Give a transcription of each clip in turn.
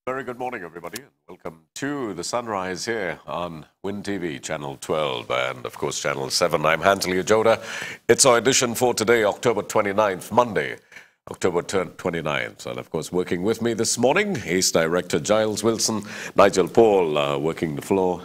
Very good morning, everybody, and welcome to the sunrise here on Win TV, Channel 12, and of course, Channel 7. I'm Hantali Ajoda. It's our edition for today, October 29th, Monday, October 29th. And of course, working with me this morning, Ace Director Giles Wilson, Nigel Paul working the floor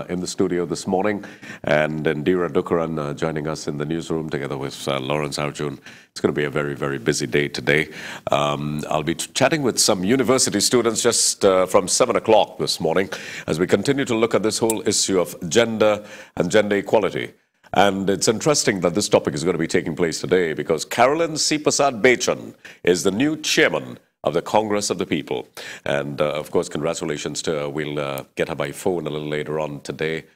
in the studio this morning, and Indira Dukaran joining us in the newsroom together with Lawrence Arjun. It's going to be a very, very busy day today. I'll be chatting with some university students just from 7 o'clock this morning as we continue to look at this whole issue of gender and gender equality. And it's interesting that this topic is going to be taking place today because Carolyn C. Prasad Bechan is the new chairman of the Congress of the People. And of course, congratulations to her. We'll get her by phone a little later on today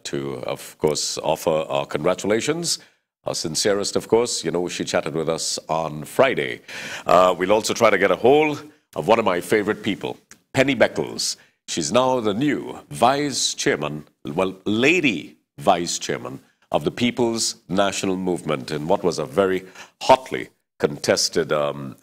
to, of course, offer our congratulations. Our sincerest, of course. You know, she chatted with us on Friday. We'll also try to get a hold of one of my favorite people, Penny Beckles. She's now the new vice chairman, well, lady vice chairman of the People's National Movement in what was a very hotly contested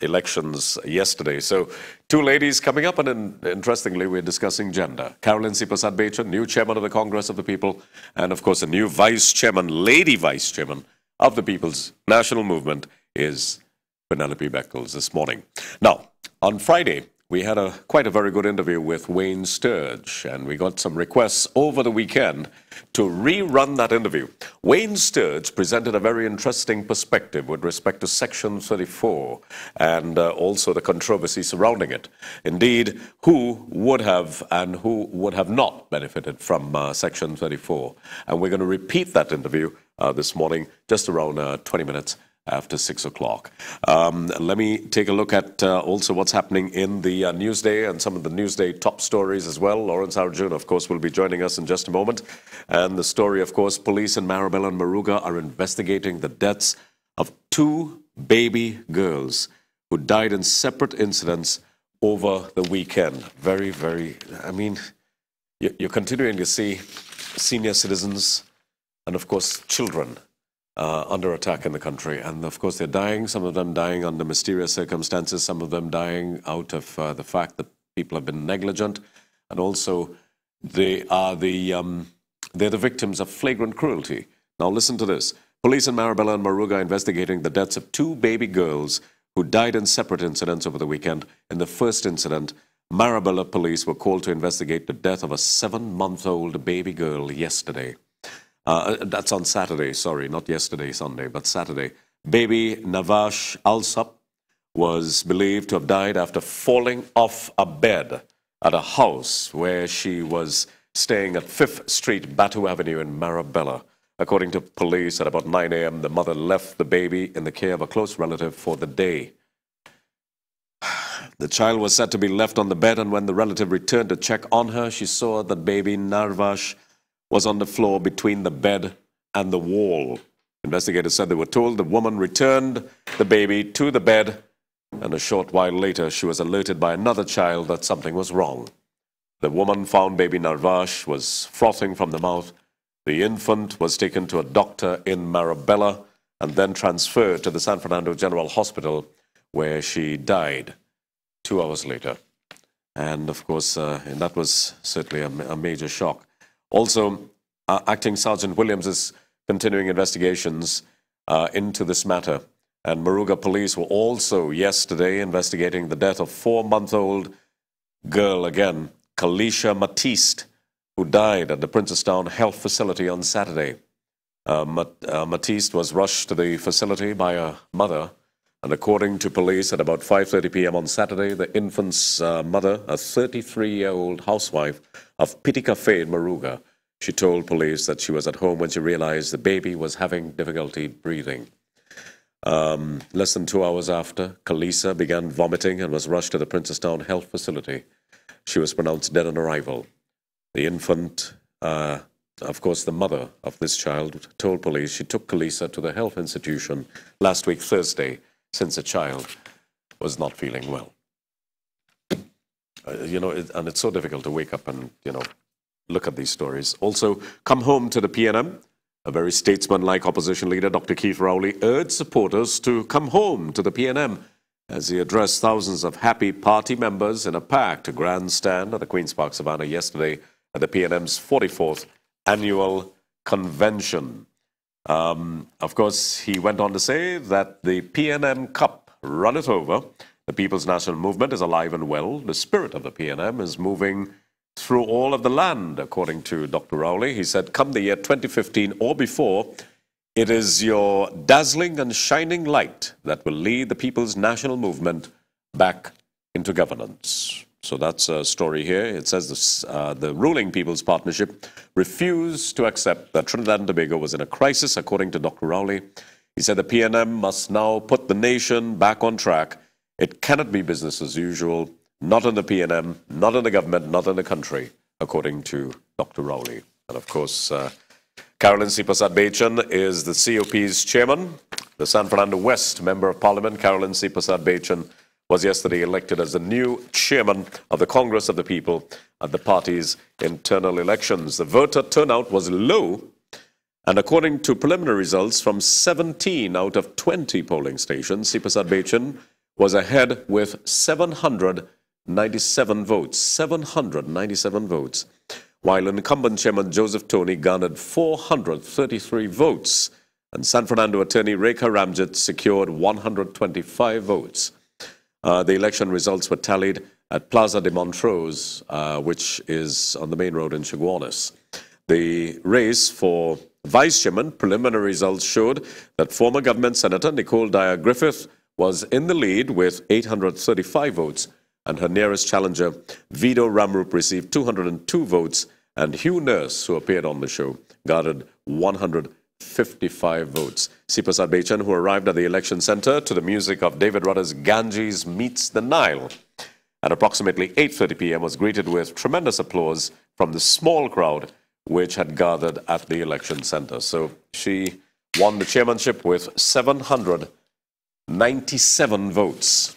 elections yesterday. So two ladies coming up, and interestingly, we're discussing gender. Carolyn C. Prasad Bechan, new chairman of the Congress of the People, and of course, a new vice chairman, lady vice chairman of the People's National Movement is Penelope Beckles this morning. Now, on Friday, we had quite a very good interview with Wayne Sturge, and we got some requests over the weekend to rerun that interview. Wayne Sturge presented a very interesting perspective with respect to Section 34 and also the controversy surrounding it. Indeed, who would have and who would have not benefited from Section 34. And we're going to repeat that interview this morning, just around 20 minutes after 6 o'clock. Let me take a look at also what's happening in the Newsday and some of the Newsday top stories as well. Lawrence Arjun, of course, will be joining us in just a moment. And the story, of course, police in Marabella and Moruga are investigating the deaths of two baby girls who died in separate incidents over the weekend. Very, very, I mean, you're continuing to see senior citizens and, of course, children under attack in the country. And of course, they're dying, some of them dying under mysterious circumstances, some of them dying out of the fact that people have been negligent. And also, they're the victims of flagrant cruelty. Now, listen to this. Police in Marabella and Moruga are investigating the deaths of two baby girls who died in separate incidents over the weekend. In the first incident, Marabella police were called to investigate the death of a 7-month-old baby girl yesterday. That's on Saturday, sorry, not yesterday, Sunday, but Saturday. Baby Navash Alsop was believed to have died after falling off a bed at a house where she was staying at 5th Street, Batu Avenue in Marabella. According to police, at about 9 a.m., the mother left the baby in the care of a close relative for the day. The child was said to be left on the bed, and when the relative returned to check on her, she saw that baby Narvash was on the floor between the bed and the wall. Investigators said they were told the woman returned the baby to the bed, and a short while later she was alerted by another child that something was wrong. The woman found baby Narvash was frothing from the mouth. The infant was taken to a doctor in Marabella and then transferred to the San Fernando General Hospital, where she died 2 hours later. And of course, and that was certainly a major shock. Also, Acting Sergeant Williams is continuing investigations into this matter. And Moruga police were also yesterday investigating the death of 4-month-old girl again, Kalisha Matiste, who died at the Princestown Health Facility on Saturday. Matiste was rushed to the facility by her mother. And according to police, at about 5:30 p.m. on Saturday, the infant's mother, a 33-year-old housewife of Piti Cafe in Moruga, she told police that she was at home when she realized the baby was having difficulty breathing. Less than 2 hours after, Kalisa began vomiting and was rushed to the Princestown Health Facility. she was pronounced dead on arrival. The infant, of course, the mother of this child, told police she took Kalisa to the health institution last week, Thursday, since the child was not feeling well. And it's so difficult to wake up and, look at these stories. Also, come home to the PNM. A very statesman-like opposition leader, Dr. Keith Rowley, urged supporters to come home to the PNM as he addressed thousands of happy party members in a packed grandstand at the Queen's Park Savannah yesterday at the PNM's 44th annual convention. Of course, he went on to say that the PNM Cup runneth over. The People's National Movement is alive and well. The spirit of the PNM is moving through all of the land, according to Dr. Rowley. He said, come the year 2015 or before, it is your dazzling and shining light that will lead the People's National Movement back into governance. So that's a story here. It says the ruling People's Partnership refused to accept that Trinidad and Tobago was in a crisis, according to Dr. Rowley. He said the PNM must now put the nation back on track. It cannot be business as usual. Not in the PNM, not in the government, not in the country, according to Dr. Rowley. And of course, Carolyn C. Prasad-Bechan is the COP's chairman. The San Fernando West Member of Parliament, Carolyn C. Prasad-Bechan, was yesterday elected as the new chairman of the Congress of the People at the party's internal elections. The voter turnout was low, and according to preliminary results from 17 out of 20 polling stations, C. Prasad-Bechan was ahead with 797 votes, 797 votes, while incumbent chairman Joseph Tony garnered 433 votes, and San Fernando attorney Rekha Ramjit secured 125 votes. The election results were tallied at Plaza de Montrose, which is on the main road in Chaguanas. The race for vice chairman, preliminary results showed that former government senator Nicole Dyer Griffith was in the lead with 835 votes, and her nearest challenger, Vido Ramrup, received 202 votes, and Hugh Nurse, who appeared on the show, garnered 155 votes. C. Prasad-Bechan, who arrived at the election center to the music of David Rudder's Ganges Meets the Nile at approximately 8:30 p.m., was greeted with tremendous applause from the small crowd which had gathered at the election center. So she won the chairmanship with 797 votes.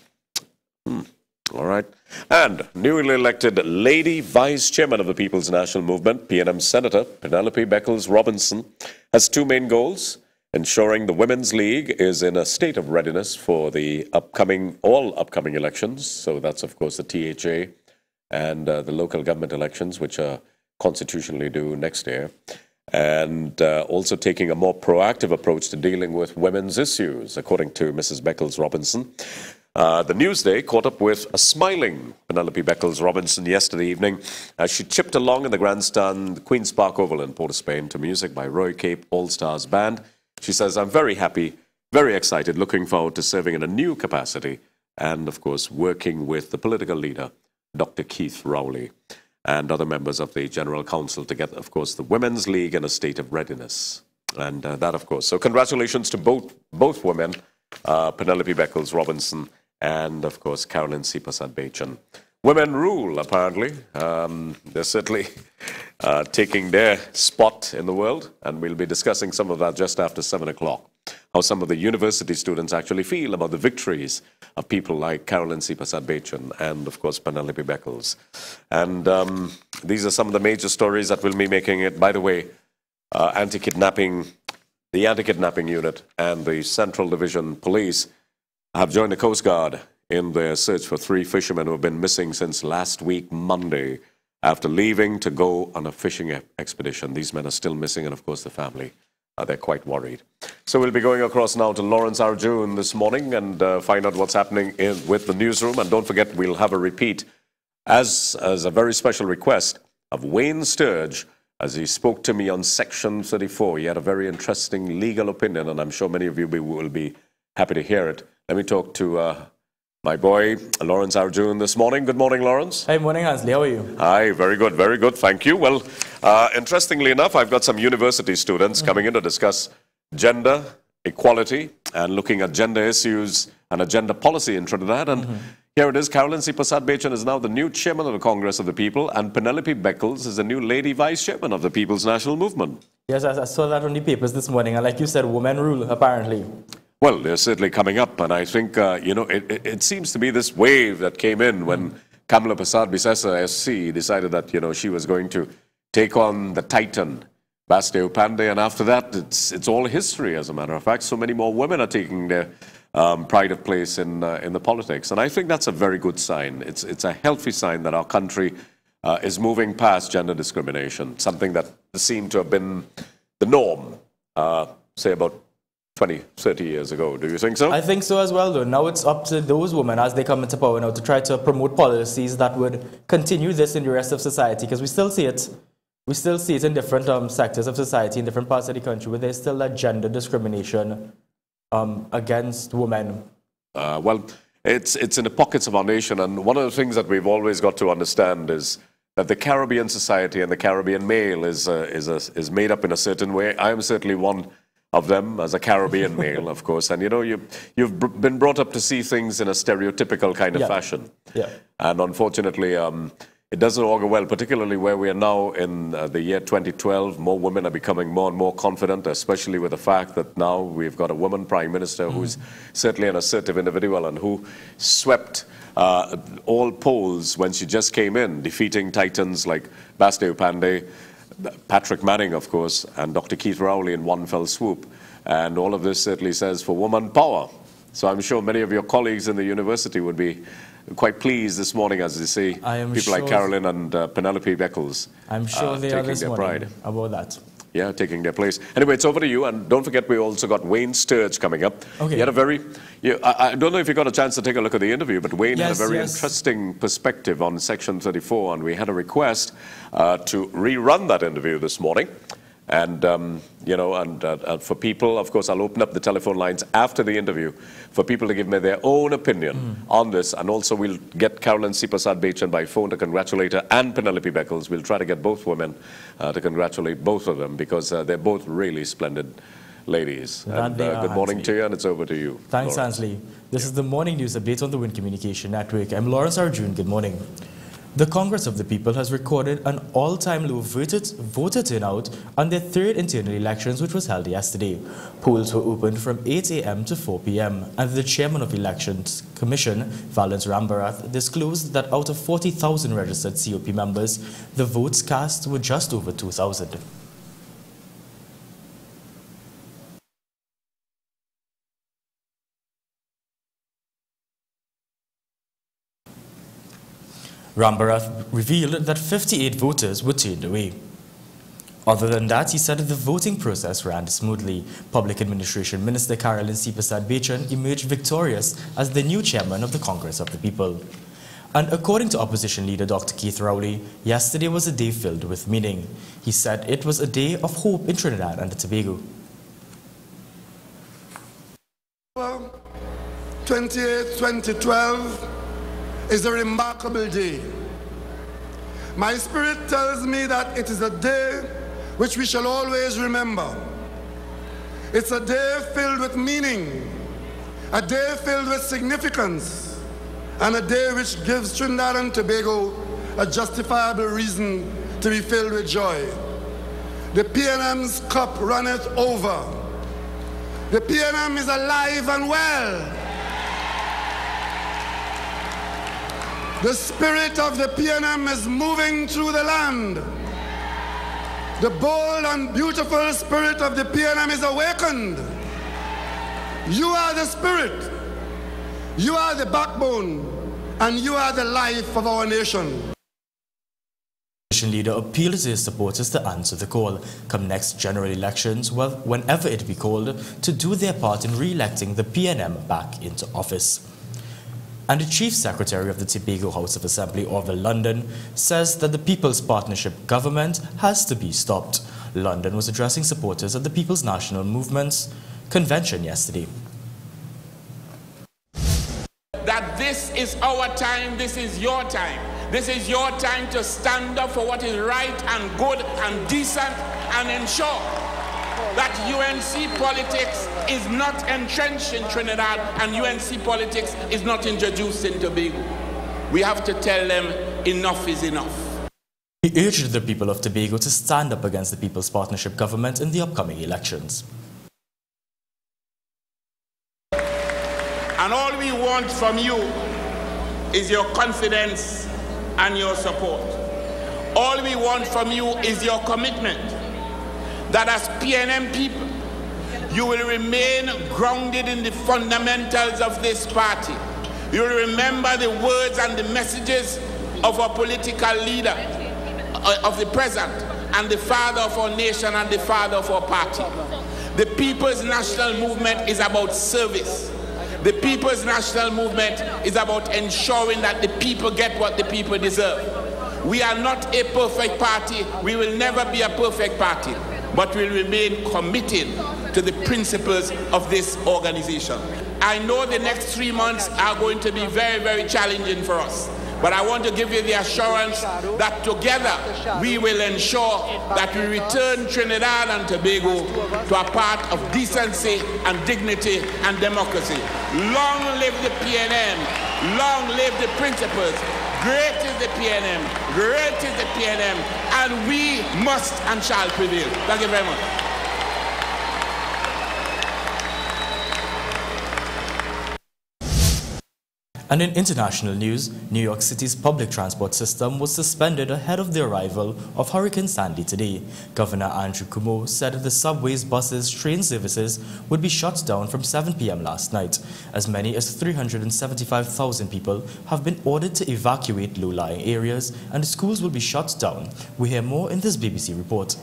All right. And newly elected Lady Vice Chairman of the People's National Movement, PNM Senator Penelope Beckles-Robinson, has two main goals: ensuring the Women's League is in a state of readiness for the all upcoming elections. So that's, of course, the THA and the local government elections, which are constitutionally due next year. And also taking a more proactive approach to dealing with women's issues, according to Mrs. Beckles-Robinson. The Newsday caught up with a smiling Penelope Beckles-Robinson yesterday evening as she chipped along in the grandstand Queen's Park Oval in Port of Spain to music by Roy Cape All-Stars Band. She says, I'm very happy, very excited, looking forward to serving in a new capacity and, of course, working with the political leader, Dr. Keith Rowley, and other members of the General Council to get, of course, the Women's League in a state of readiness. And that, of course. So congratulations to both women, Penelope Beckles-Robinson and, of course, Carolyn C. Prasad-Bechan. Women rule, apparently. They're certainly taking their spot in the world, and we'll be discussing some of that just after 7 o'clock. How some of the university students actually feel about the victories of people like Carolyn C. Prasad-Bechan and, of course, Penelope Beckles. And these are some of the major stories that will be making it. By the way, the anti-kidnapping unit and the Central Division Police have joined the Coast Guard in their search for 3 fishermen who have been missing since last week, Monday, after leaving to go on a fishing expedition. These men are still missing, and of course the family, they're quite worried. So we'll be going across now to Lawrence Arjun this morning and find out what's happening with the newsroom. And don't forget, we'll have a repeat, as a very special request, of Wayne Sturge, as he spoke to me on Section 34. He had a very interesting legal opinion, and I'm sure many of you will be happy to hear it. Let me talk to my boy, Lawrence Arjun, this morning. Good morning, Lawrence. Hi, morning, Ansley. How are you? Hi, very good, thank you. Well, interestingly enough, I've got some university students coming in to discuss gender equality and looking at gender issues and a gender policy in Trinidad. And Here it is. Caroline C. Prasad-Bechan is now the new chairman of the Congress of the People, and Penelope Beckles is the new lady vice chairman of the People's National Movement. Yes, I saw that on the papers this morning, and like you said, women rule, apparently. Well, they're certainly coming up, and I think, it seems to be this wave that came in when Kamala Prasad-Bissessa, SC, decided that, she was going to take on the Titan, Bastille Pandey, and after that, it's all history, as a matter of fact. So many more women are taking their pride of place in the politics, and I think that's a very good sign. It's a healthy sign that our country is moving past gender discrimination, something that seemed to have been the norm, say about 20, 30 years ago. Do you think so? I think so as well, though. Now it's up to those women, as they come into power now, to try to promote policies that would continue this in the rest of society, because we still see it. We still see it in different sectors of society, in different parts of the country, where there's still that gender discrimination against women. Well, it's in the pockets of our nation, and one of the things that we've always got to understand is that the Caribbean society and the Caribbean male is made up in a certain way. I am certainly one of them as a Caribbean male, of course, and you've been brought up to see things in a stereotypical kind of fashion. Yeah. And unfortunately, it doesn't augur well, particularly where we are now in the year 2012. More women are becoming more and more confident, especially with the fact that now we've got a woman prime minister who's certainly an assertive individual and who swept all polls when she just came in, defeating titans like Bastille Pandey, Patrick Manning, of course, and Dr. Keith Rowley in one fell swoop. And all of this certainly says for woman power. So I'm sure many of your colleagues in the university would be quite pleased this morning as they see people like Caroline and Penelope Beckles. I'm sure they are this morning about that. Yeah, taking their place. Anyway, it's over to you. And don't forget, we also got Wayne Sturge coming up. Okay. He had a very, I don't know if you got a chance to take a look at the interview, but Wayne had a very interesting perspective on Section 34, and we had a request to rerun that interview this morning. And, for people, of course, I'll open up the telephone lines after the interview for people to give me their own opinion on this. And also we'll get Caroline C. Prasad-Bechan by phone to congratulate her, and Penelope Beckles. We'll try to get both women to congratulate both of them, because they're both really splendid ladies. And, good morning to you, and it's over to you. Thanks, Ansley. This is the Morning News Update on the Wind Communication Network. I'm Lawrence Arjun. Good morning. The Congress of the People has recorded an all-time low voter turnout on their third internal elections, which was held yesterday. Polls were opened from 8 a.m. to 4 p.m., and the chairman of the Elections Commission, Valence Rambarath, disclosed that out of 40,000 registered COP members, the votes cast were just over 2,000. Rambarath revealed that 58 voters were turned away. Other than that, he said the voting process ran smoothly. Public Administration Minister Caroline C. Prasad-Bechan emerged victorious as the new chairman of the Congress of the People. And according to opposition leader Dr. Keith Rowley, yesterday was a day filled with meaning. He said it was a day of hope in Trinidad and Tobago. 28, 2012 is a remarkable day. My spirit tells me that it is a day which we shall always remember. It's a day filled with meaning, a day filled with significance, and a day which gives Trinidad and Tobago a justifiable reason to be filled with joy. The PNM's cup runneth over. The PNM is alive and well. The spirit of the PNM is moving through the land. The bold and beautiful spirit of the PNM is awakened. You are the spirit. You are the backbone. And you are the life of our nation. The leader appealed to his supporters to answer the call, come next general elections, well, whenever it be called, to do their part in re-electing the PNM back into office. And the Chief Secretary of the Tobago House of Assembly, Orville London, says that the People's Partnership government has to be stopped. London was addressing supporters of the People's National Movement's convention yesterday. That this is our time, this is your time. This is your time to stand up for what is right and good and decent and ensure that UNC politics is not entrenched in Trinidad and UNC politics is not introduced in Tobago. We have to tell them enough is enough. He urged the people of Tobago to stand up against the People's Partnership government in the upcoming elections. And all we want from you is your confidence and your support. All we want from you is your commitment that as PNM people, you will remain grounded in the fundamentals of this party. You will remember the words and the messages of our political leader, of the present, and the father of our nation and the father of our party. The People's National Movement is about service. The People's National Movement is about ensuring that the people get what the people deserve. We are not a perfect party. We will never be a perfect party, but we'll remain committed to the principles of this organization. I know the next 3 months are going to be very, very challenging for us. But I want to give you the assurance that together we will ensure that we return Trinidad and Tobago to a path of decency and dignity and democracy. Long live the PNM, long live the principles. Great is the PNM, great is the PNM, and we must and shall prevail. Thank you very much. And in international news, New York City's public transport system was suspended ahead of the arrival of Hurricane Sandy today. Governor Andrew Cuomo said that the subways, buses, train services would be shut down from 7 p.m. last night. As many as 375,000 people have been ordered to evacuate low-lying areas, and the schools will be shut down. We hear more in this BBC report.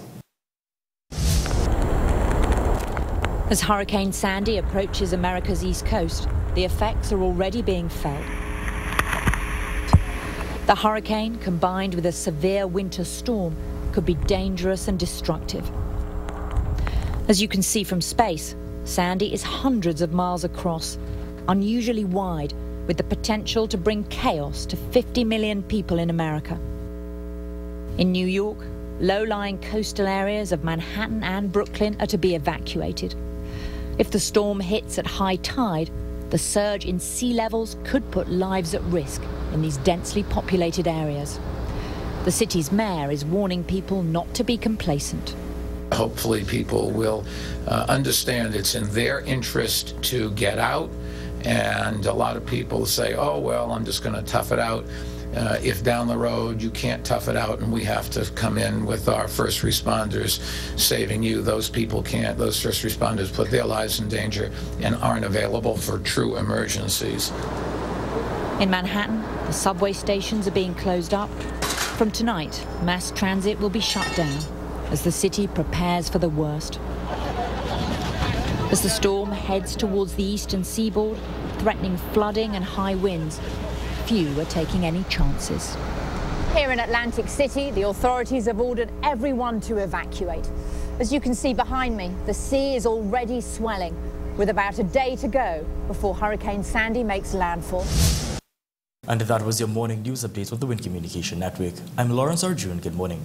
As Hurricane Sandy approaches America's east coast, the effects are already being felt. The hurricane, combined with a severe winter storm, could be dangerous and destructive. As you can see from space, Sandy is hundreds of miles across, unusually wide, with the potential to bring chaos to 50 million people in America. In New York, low-lying coastal areas of Manhattan and Brooklyn are to be evacuated. If the storm hits at high tide, the surge in sea levels could put lives at risk in these densely populated areas. The city's mayor is warning people not to be complacent. Hopefully people will understand it's in their interest to get out, and a lot of people say, oh, well, I'm just going to tough it out. If down the road you can't tough it out and we have to come in with our first responders saving you, those people can't. Those first responders put their lives in danger and aren't available for true emergencies. In Manhattan, the subway stations are being closed up. From tonight, mass transit will be shut down as the city prepares for the worst. As the storm heads towards the eastern seaboard, threatening flooding and high winds, few are taking any chances. Here in Atlantic City, the authorities have ordered everyone to evacuate. As you can see behind me, the sea is already swelling, with about a day to go before Hurricane Sandy makes landfall. And that was your morning news update of the Wind Communication Network. I'm Lawrence Arjun. Good morning.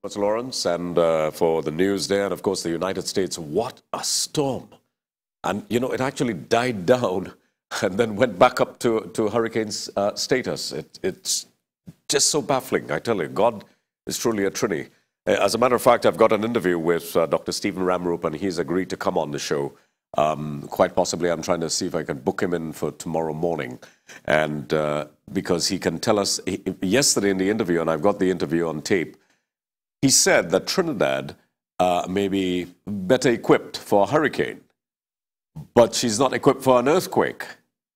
That's Lawrence, and for the news there, and of course the United States, what a storm. And, you know, it actually died down and then went back up to hurricane status. It's just so baffling, I tell you. God is truly a Trini. As a matter of fact, I've got an interview with Dr. Stephen Ramroop, and he's agreed to come on the show. Quite possibly, I'm trying to see if I can book him in for tomorrow morning. And because he can tell us, yesterday in the interview, and I've got the interview on tape, he said that Trinidad may be better equipped for a hurricane. But she's not equipped for an earthquake.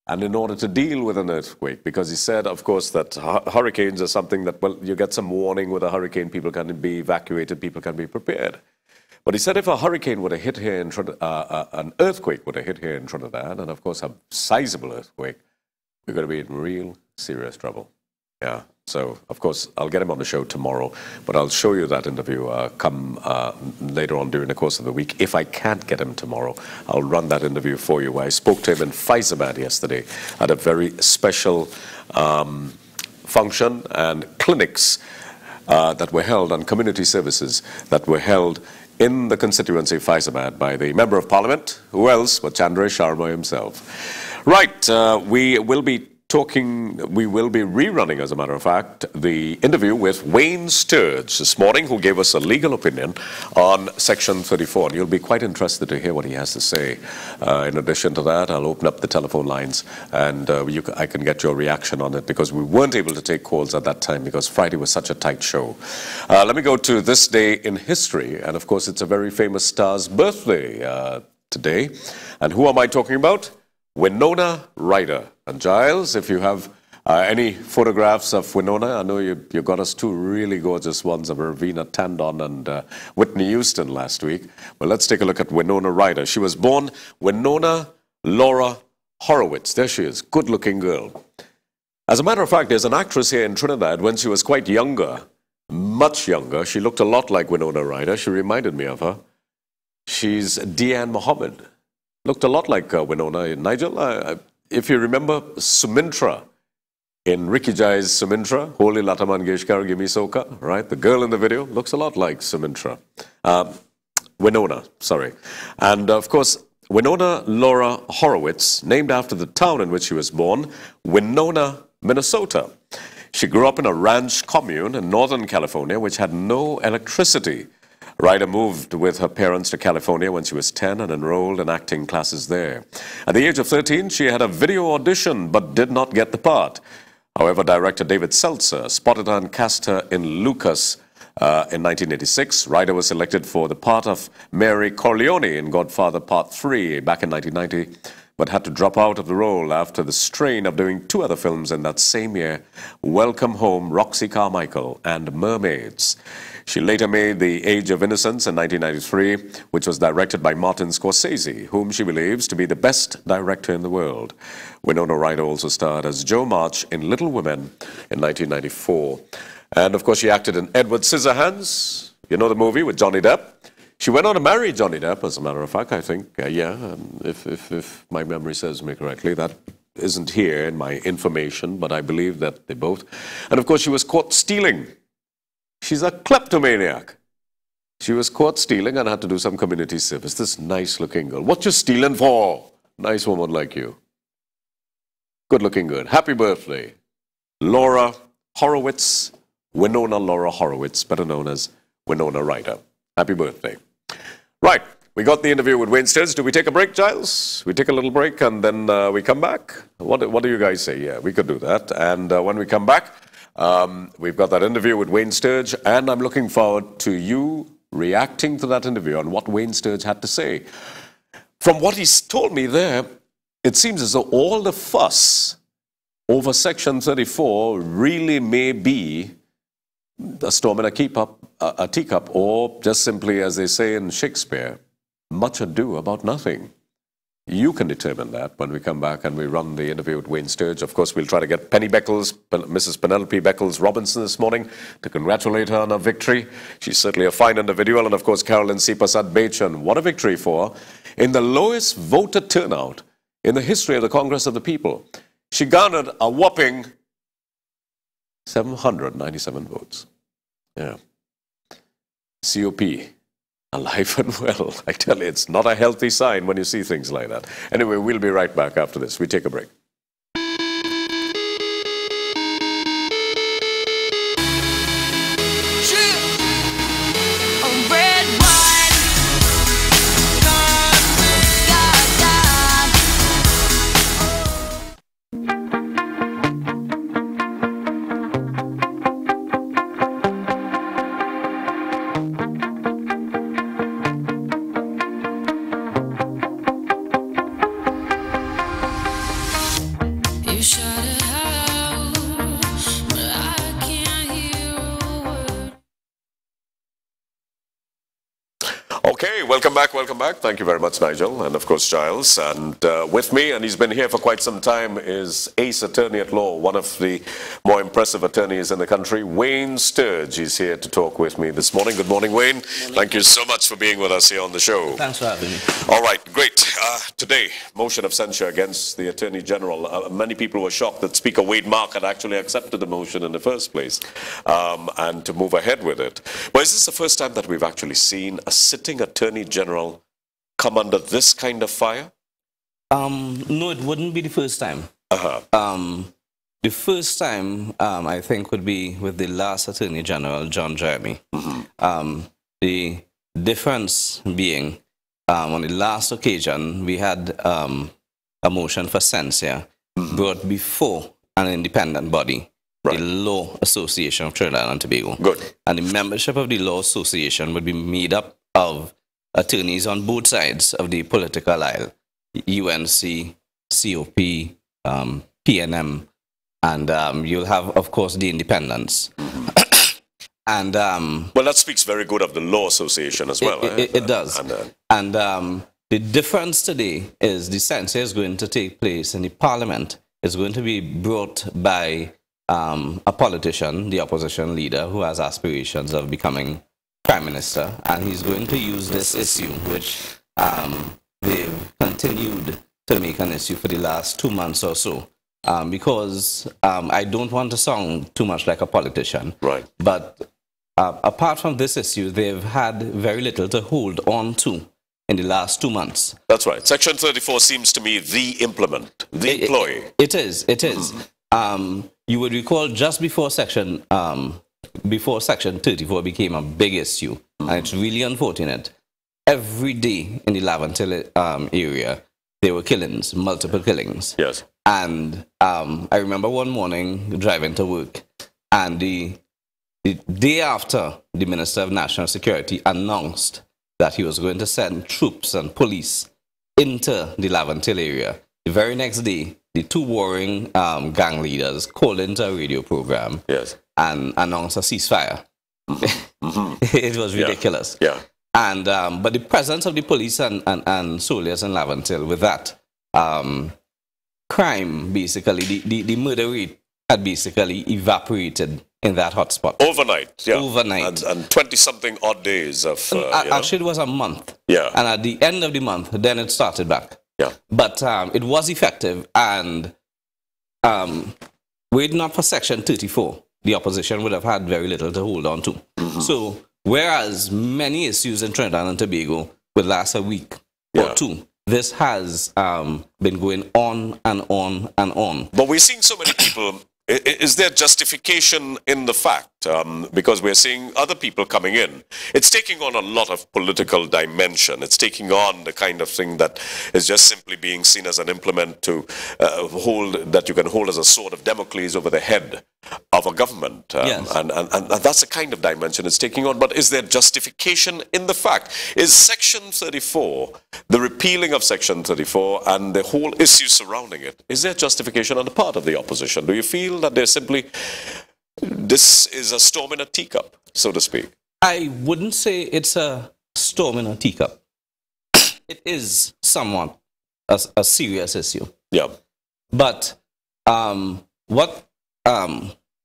And in order to deal with an earthquake, because he said, of course, that hurricanes are something that, well, you get some warning with a hurricane, people can be evacuated, people can be prepared. But he said if a hurricane would have hit here in an earthquake would have hit here in Trinidad, and of course a sizable earthquake, we're going to be in real serious trouble. Yeah. So, of course, I'll get him on the show tomorrow, but I'll show you that interview come later on during the course of the week. If I can't get him tomorrow, I'll run that interview for you. I spoke to him in Faizabad yesterday at a very special function and clinics that were held on community services that were held in the constituency of Faizabad by the Member of Parliament. Who else but Chandra Sharma himself? Right, we will be rerunning, as a matter of fact, the interview with Wayne Sturge this morning, who gave us a legal opinion on Section 34. And you'll be quite interested to hear what he has to say. In addition to that, I'll open up the telephone lines and I can get your reaction on it, because we weren't able to take calls at that time because Friday was such a tight show. Let me go to this day in history. And of course, it's a very famous star's birthday today. And who am I talking about? Winona Ryder. And Giles, if you have any photographs of Winona, I know you got us two really gorgeous ones of Ravina Tandon and Whitney Houston last week. Well, let's take a look at Winona Ryder. She was born Winona Laura Horowitz. There she is, good-looking girl. As a matter of fact, there's an actress here in Trinidad. When she was quite younger, much younger, she looked a lot like Winona Ryder. She reminded me of her. She's Deanne Mohammed. Looked a lot like Winona. Nigel, if you remember Sumintra in Ricky Jai's Sumintra, Holy Lata Mangeshkar Gimi Soka, right? The girl in the video looks a lot like Sumintra. Winona, sorry. And of course, Winona Laura Horowitz, named after the town in which she was born, Winona, Minnesota. She grew up in a ranch commune in Northern California, which had no electricity. Ryder moved with her parents to California when she was 10 and enrolled in acting classes there. At the age of 13, she had a video audition but did not get the part. However, director David Seltzer spotted her and cast her in Lucas in 1986. Ryder was selected for the part of Mary Corleone in Godfather Part 3 back in 1990, but had to drop out of the role after the strain of doing two other films in that same year, Welcome Home, Roxy Carmichael, and Mermaids. She later made The Age of Innocence in 1993, which was directed by Martin Scorsese, whom she believes to be the best director in the world. Winona Ryder also starred as Jo March in Little Women in 1994. And of course, she acted in Edward Scissorhands, you know the movie with Johnny Depp. She went on to marry Johnny Depp, as a matter of fact, I think. If my memory serves me correctly, that isn't here in my information, but I believe that they both. And of course, she was caught stealing. She's a kleptomaniac. She was caught stealing and had to do some community service. This nice-looking girl. What you stealing for? Nice woman like you. Good-looking good. Happy birthday. Laura Horowitz, Winona Laura Horowitz, better known as Winona Ryder. Happy birthday. Right, we got the interview with Wayne Sturge. Do we take a break, Giles? We take a little break and then we come back? What do you guys say? Yeah, we could do that. And when we come back, we've got that interview with Wayne Sturge, and I'm looking forward to you reacting to that interview on what Wayne Sturge had to say. From what he's told me there, it seems as though all the fuss over Section 34 really may be a storm in a teacup, or just simply, as they say in Shakespeare, much ado about nothing. You can determine that when we come back and we run the interview with Wayne Sturge. Of course, we'll try to get Penny Beckles, Mrs. Penelope Beckles Robinson this morning to congratulate her on her victory. She's certainly a fine individual. And of course, Carolyn C. Prasad Bechan, what a victory for her. In the lowest voter turnout in the history of the Congress of the People, she garnered a whopping 797 votes. Yeah. COP. Alive and well. I tell you, it's not a healthy sign when you see things like that. Anyway, we'll be right back after this. We take a break. welcome back, welcome back. Thank you very much, Nigel, and of course, Giles. And with me, and he's been here for quite some time, is Ace Attorney at Law, one of the more impressive attorneys in the country, Wayne Sturge. He's here to talk with me this morning. Good morning, Wayne. Thank you so much for being with us here on the show. Thanks for having me. All right, great. Today, motion of censure against the Attorney General. Many people were shocked that Speaker Wade Mark had actually accepted the motion in the first place and to move ahead with it. But is this the first time that we've actually seen a sitting Attorney General come under this kind of fire? No, it wouldn't be the first time. The first time, I think, would be with the last Attorney General, John Jeremy. The difference being, on the last occasion, we had a motion for censure brought before an independent body, the Law Association of Trinidad and Tobago. Good. And the membership of the Law Association would be made up of attorneys on both sides of the political aisle, UNC, COP, PNM, and you'll have, of course, the independents. And well, that speaks very good of the Law Association as well. It does. And the difference today is the censure is going to take place in the Parliament. It's going to be brought by a politician, the opposition leader, who has aspirations of becoming Prime Minister, and he's going to use this issue, which they've continued to make an issue for the last 2 months or so, because I don't want to sound too much like a politician, but apart from this issue, they've had very little to hold on to in the last 2 months. That's right. Section 34 seems to me the implement, the employee. It is. You would recall just before Section 34 became a big issue, and it's really unfortunate. Every day in the Laventille area, there were killings, multiple killings. Yes. And I remember one morning driving to work, and the day after the Minister of National Security announced that he was going to send troops and police into the Laventille area, the very next day, the two warring gang leaders called into a radio program and announced a ceasefire. It was ridiculous. Yeah. And but the presence of the police and soldiers in Laventille with that crime, basically, the murder rate had basically evaporated in that hotspot. Overnight, yeah. Overnight. And 20-something odd days of... actually, it was a month. Yeah. And at the end of the month, then it started back. Yeah. But it was effective, and were it not for Section 34, the opposition would have had very little to hold on to. So, whereas many issues in Trinidad and Tobago would last a week or two, this has been going on and on and on. But we're seeing so many people... Is there justification in the fact, because we're seeing other people coming in, it's taking on a lot of political dimension. It's taking on the kind of thing that is just simply being seen as an implement to that you can hold as a sword of Damocles over the head of a government. Yes. And that's the kind of dimension it's taking on. But is there justification in the fact? Is Section 34, the repealing of Section 34 and the whole issue surrounding it, is there justification on the part of the opposition? Do you feel that there's simply, this is a storm in a teacup, so to speak? I wouldn't say it's a storm in a teacup. It is somewhat a serious issue. Yeah. But what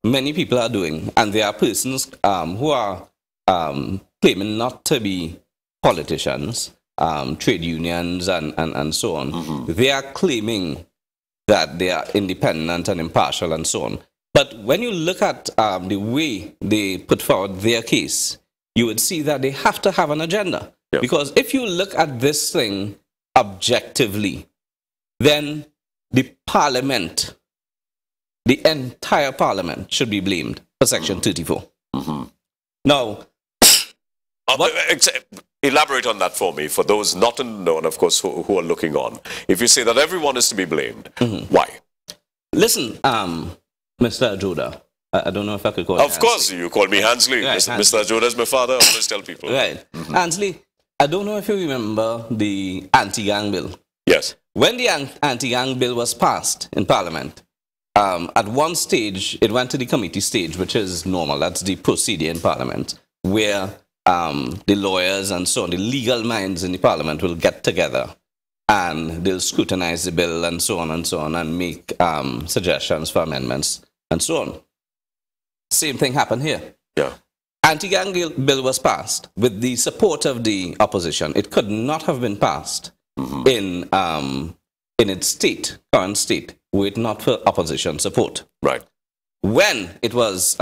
many people are doing, and there are persons who are claiming not to be politicians, trade unions and so on, they are claiming that they are independent and impartial and so on. But when you look at the way they put forward their case, you would see that they have to have an agenda. Yeah. Because if you look at this thing objectively, then the Parliament, the entire Parliament should be blamed for Section 34. Now, elaborate on that for me, for those not in the know, and of course who are looking on. If you say that everyone is to be blamed, why? Listen, Mr. Ajoda, I don't know if I could call you Of course, you call me Hansley. Right, Mr. Ajoda is my father, I always tell people. Right. Hansley, I don't know if you remember the anti-gang bill. Yes. When the anti-gang bill was passed in Parliament, at one stage, it went to the committee stage, which is normal. That's the procedure in Parliament, where the lawyers and so on, the legal minds in the parliament will get together and they'll scrutinize the bill and so on and make suggestions for amendments and so on. Same thing happened here. Yeah. Anti-gang bill was passed with the support of the opposition. It could not have been passed in its current state, were it not for opposition support. Right. When it was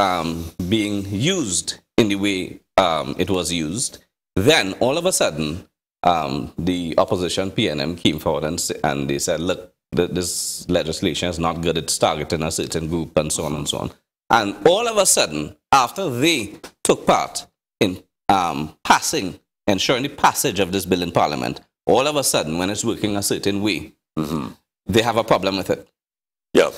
being used in the way it was used, then all of a sudden the opposition PNM came forward and they said, look, this legislation is not good, it's targeting a certain group and so on and so on. And all of a sudden, after they took part in ensuring the passage of this bill in Parliament, all of a sudden, when it's working a certain way, they have a problem with it. Yeah.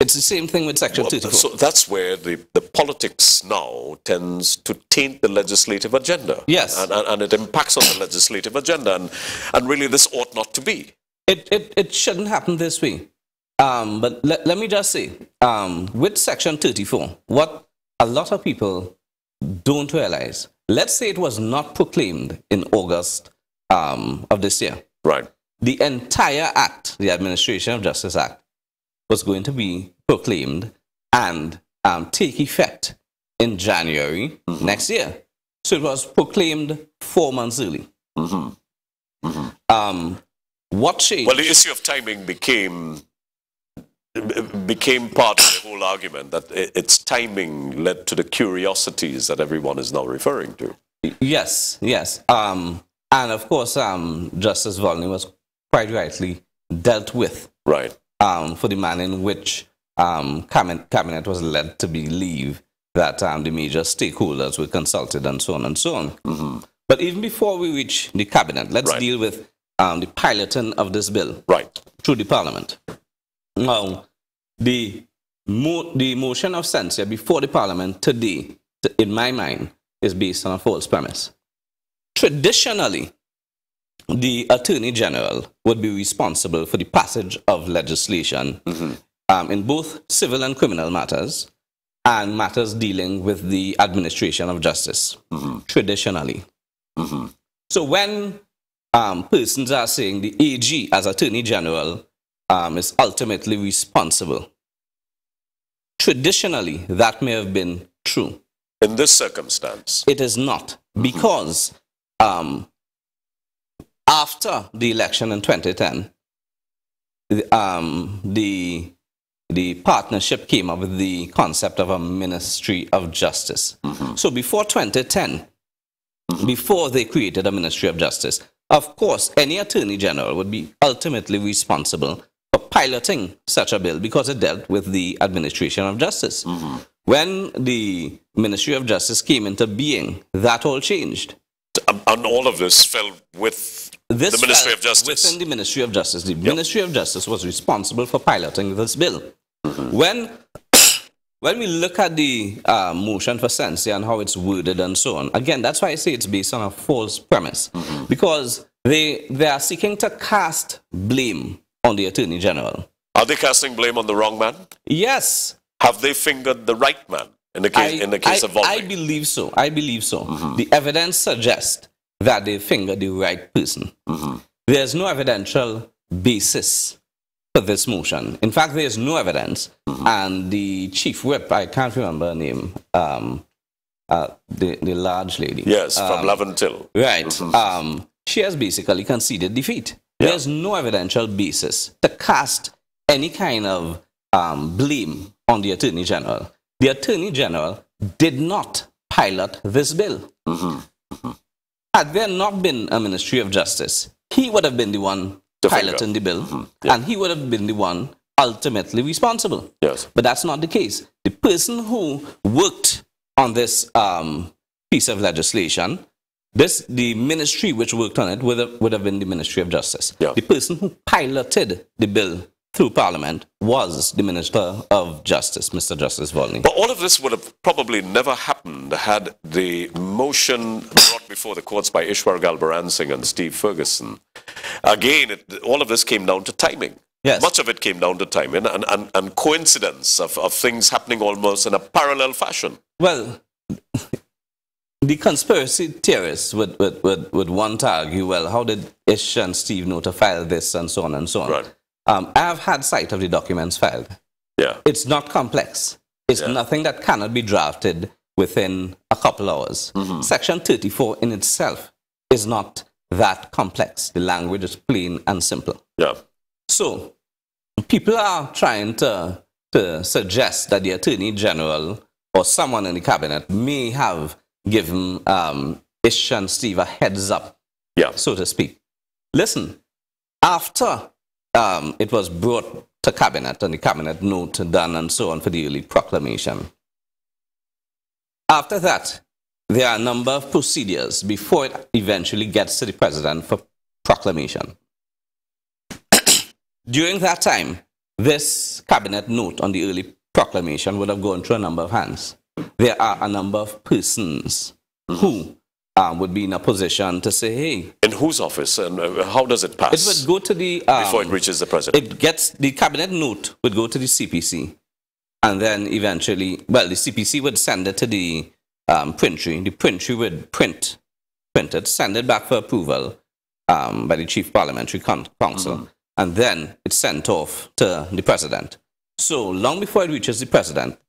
It's the same thing with Section 34. So that's where the politics now tends to taint the legislative agenda. Yes. And it impacts on the legislative agenda. And really, this ought not to be. It shouldn't happen this way. But let me just say, with Section 34, what a lot of people don't realize, let's say it was not proclaimed in August of this year. Right. The entire act, the Administration of Justice Act, was going to be proclaimed and take effect in January next year. So it was proclaimed 4 months early. What changed? Well, the issue of timing became part of the whole argument, that its timing led to the curiosities that everyone is now referring to. Yes, yes. And of course, Justice Volney was quite rightly dealt with. Right. For the manner in which cabinet was led to believe that the major stakeholders were consulted and so on and so on. But even before we reach the cabinet, let's deal with the piloting of this bill through the parliament. Now, the motion of censure before the parliament today, in my mind, is based on a false premise. Traditionally, the Attorney General would be responsible for the passage of legislation in both civil and criminal matters and matters dealing with the administration of justice, traditionally. So when persons are saying the AG as Attorney General is ultimately responsible, traditionally that may have been true. In this circumstance? It is not, because after the election in 2010, the partnership came up with the concept of a Ministry of Justice. So before 2010, before they created a Ministry of Justice, of course, any Attorney General would be ultimately responsible for piloting such a bill because it dealt with the administration of justice. When the Ministry of Justice came into being, that all changed. And all of this fell with the Ministry of Justice? Within the Ministry of Justice. The Ministry of Justice was responsible for piloting this bill. When we look at the motion for censure and how it's worded and so on, again, that's why I say it's based on a false premise. Because they are seeking to cast blame on the Attorney General. Are they casting blame on the wrong man? Yes. Have they fingered the right man in the case of Volney? I believe so. I believe so. The evidence suggests that they fingered the right person. There's no evidential basis for this motion. In fact, there's no evidence. And the chief whip, I can't remember her name, the large lady. Yes, from Laventil. Right. She has basically conceded defeat. There's no evidential basis to cast any kind of blame on the Attorney General. The Attorney General did not pilot this bill. Had there not been a Ministry of Justice, he would have been the one piloting the bill, and he would have been the one ultimately responsible. Yes. But that's not the case. The person who worked on this piece of legislation, the ministry which worked on it would have been the Ministry of Justice. The person who piloted the bill through Parliament was the Minister of Justice, Mr. Justice Volney. But all of this would have probably never happened had the motion brought before the courts by Ishwar Galbaran Singh and Steve Ferguson. Again, all of this came down to timing. Yes. Much of it came down to timing and coincidence of things happening almost in a parallel fashion. Well, the conspiracy theorists would want to argue, well, how did Ish and Steve know to file this and so on and so on. Right. I have had sight of the documents filed. Yeah. It's not complex. It's nothing that cannot be drafted within a couple hours. Section 34 in itself is not that complex. The language is plain and simple. Yeah. So people are trying to suggest that the Attorney General or someone in the cabinet may have given Ish and Steve a heads up, so to speak. Listen, after it was brought to cabinet and the cabinet note done and so on for the early proclamation, after that, there are a number of procedures before it eventually gets to the president for proclamation. During that time, this cabinet note on the early proclamation would have gone through a number of hands. There are a number of persons who would be in a position to say, hey. In whose office and how does it pass? It would go to the... before it reaches the president? It gets... The cabinet note would go to the CPC. And then eventually... Well, the CPC would send it to the printry. The printry would print it, send it back for approval by the Chief Parliamentary Council. And then it's sent off to the president. So long before it reaches the president,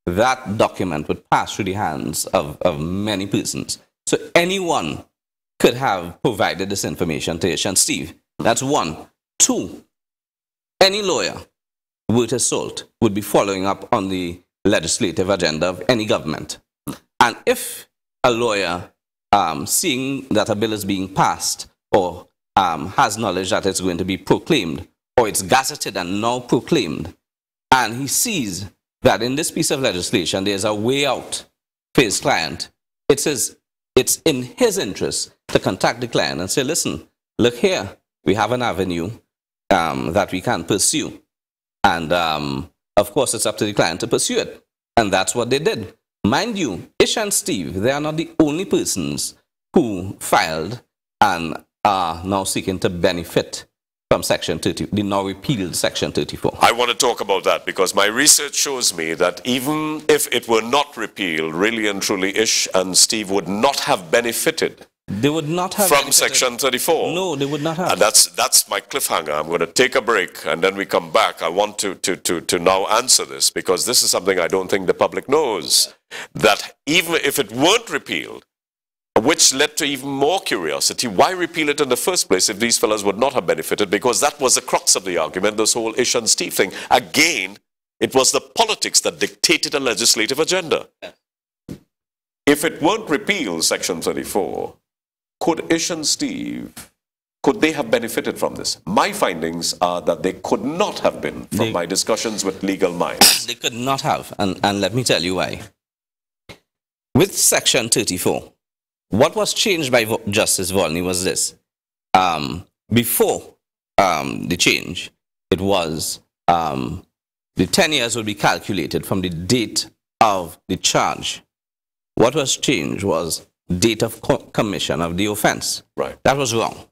that document would pass through the hands of many persons. So anyone could have provided this information to Ish and Steve. That's one. Two, any lawyer worth his salt would be following up on the legislative agenda of any government. And if a lawyer, seeing that a bill is being passed or has knowledge that it's going to be proclaimed or it's gazetted and now proclaimed, and he sees that in this piece of legislation there's a way out for his client, it's in his interest to contact the client and say, listen, look here, we have an avenue that we can pursue. And of course, it's up to the client to pursue it. And that's what they did. Mind you, Ish and Steve, they are not the only persons who filed and are now seeking to benefit from Section 30, the now repealed Section 34. I want to talk about that because my research shows me that even if it were not repealed, really and truly, Ish and Steve would not have benefited. They would not have from Section 34. No, they would not have. And that's my cliffhanger. I'm going to take a break, and then we come back. I want to now answer this because this is something I don't think the public knows. That even if it weren't repealed, which led to even more curiosity, why repeal it in the first place if these fellas would not have benefited? Because that was the crux of the argument, this whole Ish and Steve thing. Again, it was the politics that dictated a legislative agenda. Yeah. If it weren't repealed, Section 34, could Ish and Steve, could they have benefited from this? My findings are that they could not have been from my discussions with legal minds. They could not have, and let me tell you why. With Section 34, what was changed by Justice Volney was this. Before the change, it was the 10 years would be calculated from the date of the charge. What was changed was date of commission of the offense. Right. That was wrong.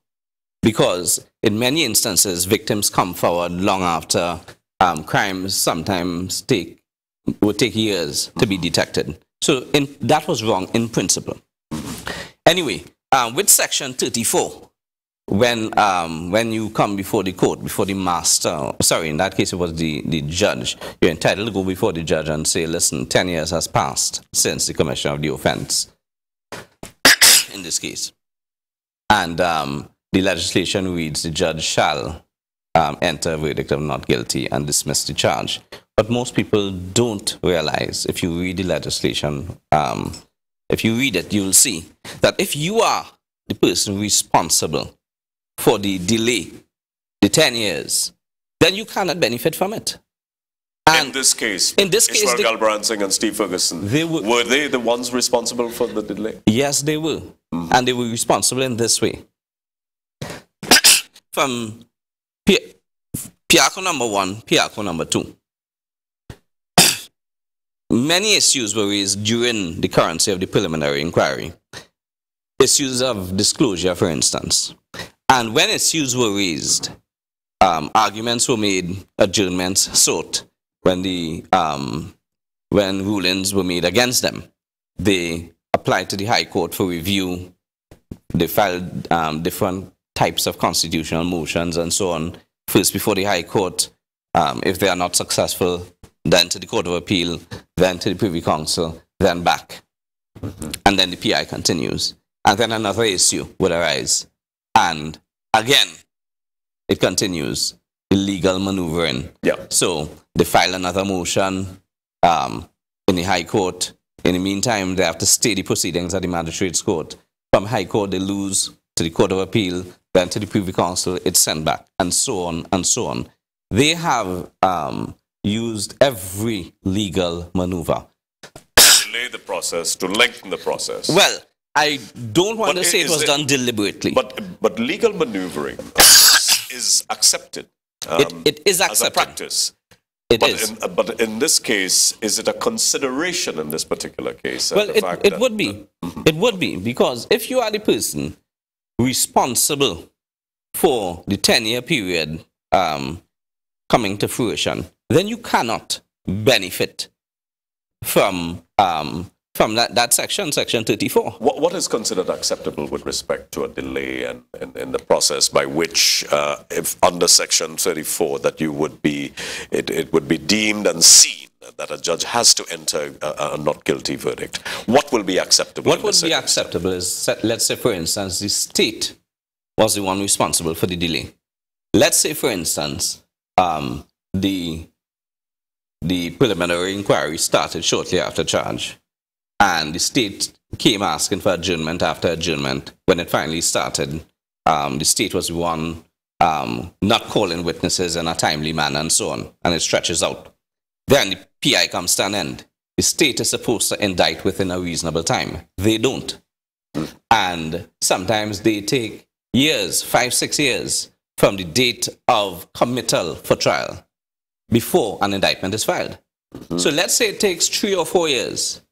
Because in many instances, victims come forward long after crimes sometimes would take years to be detected. So that was wrong in principle. Anyway, with Section 34, when you come before the court, before the master, sorry, in that case it was the judge, you're entitled to go before the judge and say, listen, 10 years has passed since the commission of the offense, in this case. And the legislation reads, the judge shall enter a verdict of not guilty and dismiss the charge. But most people don't realize, if you read the legislation, if you read it, you will see that if you are the person responsible for the delay, the 10 years, then you cannot benefit from it. And in this case, Ishmael Galbransing and Steve Ferguson, were they the ones responsible for the delay? Yes, they were. And they were responsible in this way. From Piarco number 1, Piarco number 2. Many issues were raised during the currency of the preliminary inquiry. Issues of disclosure, for instance. And when issues were raised, arguments were made, adjournments sought. When rulings were made against them, they applied to the High Court for review. They filed different types of constitutional motions and so on, first before the High Court. If they are not successful, then to the Court of Appeal, then to the Privy Council, then back. And then the PI continues. And then another issue would arise. And again, it continues. Illegal maneuvering. Yeah. So they file another motion in the High Court. In the meantime, they have to stay the proceedings at the Magistrates Court. From High Court, they lose to the Court of Appeal, then to the Privy Council, it's sent back, and so on and so on. They have used every legal maneuver. To delay the process, to lengthen the process. Well, I don't want to say it was done deliberately. But legal maneuvering is accepted. It is accepted. As a practice. It is. But in this case, is it a consideration in this particular case? Well, it would be. It would be, because if you are the person responsible for the 10-year period coming to fruition, then you cannot benefit from that section 34. What is considered acceptable with respect to a delay and in the process by which, if under section 34, that you would be, it would be deemed and seen that a judge has to enter a not guilty verdict? What will be acceptable? What would be acceptable is, let's say, for instance, the state was the one responsible for the delay. Let's say, for instance, the preliminary inquiry started shortly after charge, and the state came asking for adjournment after adjournment. When it finally started, the state was the one not calling witnesses in a timely manner and so on, and it stretches out. Then the PI comes to an end. The state is supposed to indict within a reasonable time. They don't. And sometimes they take years, 5-6 years, from the date of committal for trial before an indictment is filed. So let's say it takes 3 or 4 years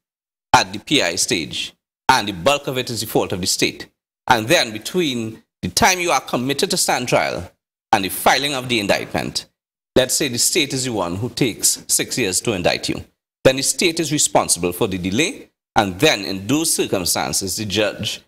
at the PI stage, and the bulk of it is the fault of the state. And then between the time you are committed to stand trial and the filing of the indictment, let's say the state is the one who takes 6 years to indict you. Then the state is responsible for the delay, and then in those circumstances, the judge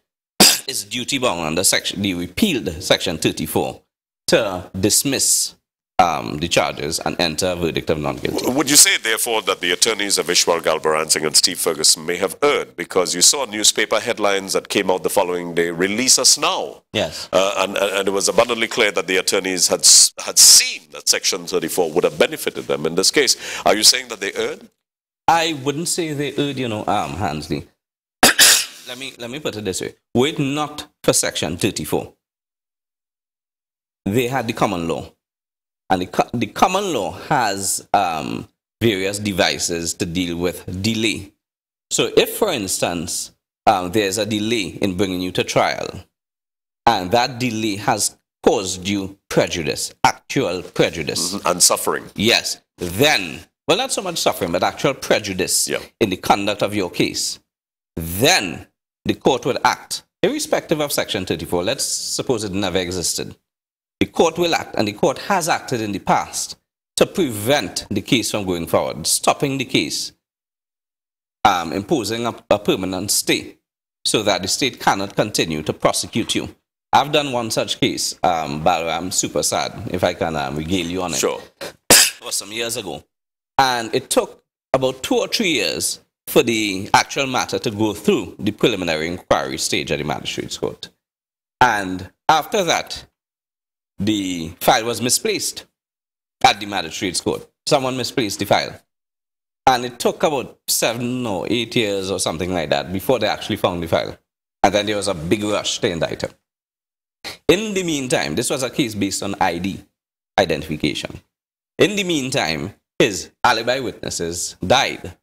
is duty-bound under the repealed Section 34 to dismiss the charges and enter a verdict of non-guilty. Would you say, therefore, that the attorneys of Ishwar Galbaransingh and Steve Ferguson may have erred? Because you saw newspaper headlines that came out the following day, "Release us now." Yes. And it was abundantly clear that the attorneys had seen that Section 34 would have benefited them in this case. Are you saying that they erred? I wouldn't say they erred, Hansley. Let me put it this way. Were it not for Section 34, they had the common law. And the common law has various devices to deal with delay. So if, for instance, there's a delay in bringing you to trial, and that delay has caused you prejudice, actual prejudice. And suffering. Yes. Then, well, not so much suffering, but actual prejudice in the conduct of your case. Then the court would act, irrespective of Section 34. Let's suppose it never existed. The court will act, and the court has acted in the past to prevent the case from going forward, stopping the case, imposing a permanent stay so that the state cannot continue to prosecute you. I've done one such case, I'm super sad, if I can regale you on it. Sure. It was some years ago. And it took about 2 or 3 years for the actual matter to go through the preliminary inquiry stage at the Magistrates Court. And after that, the file was misplaced at the Magistrates Court. Someone misplaced the file. And it took about 7 or 8 years or something like that before they actually found the file. And then there was a big rush to indict him. In the meantime, this was a case based on identification. In the meantime, his alibi witnesses died.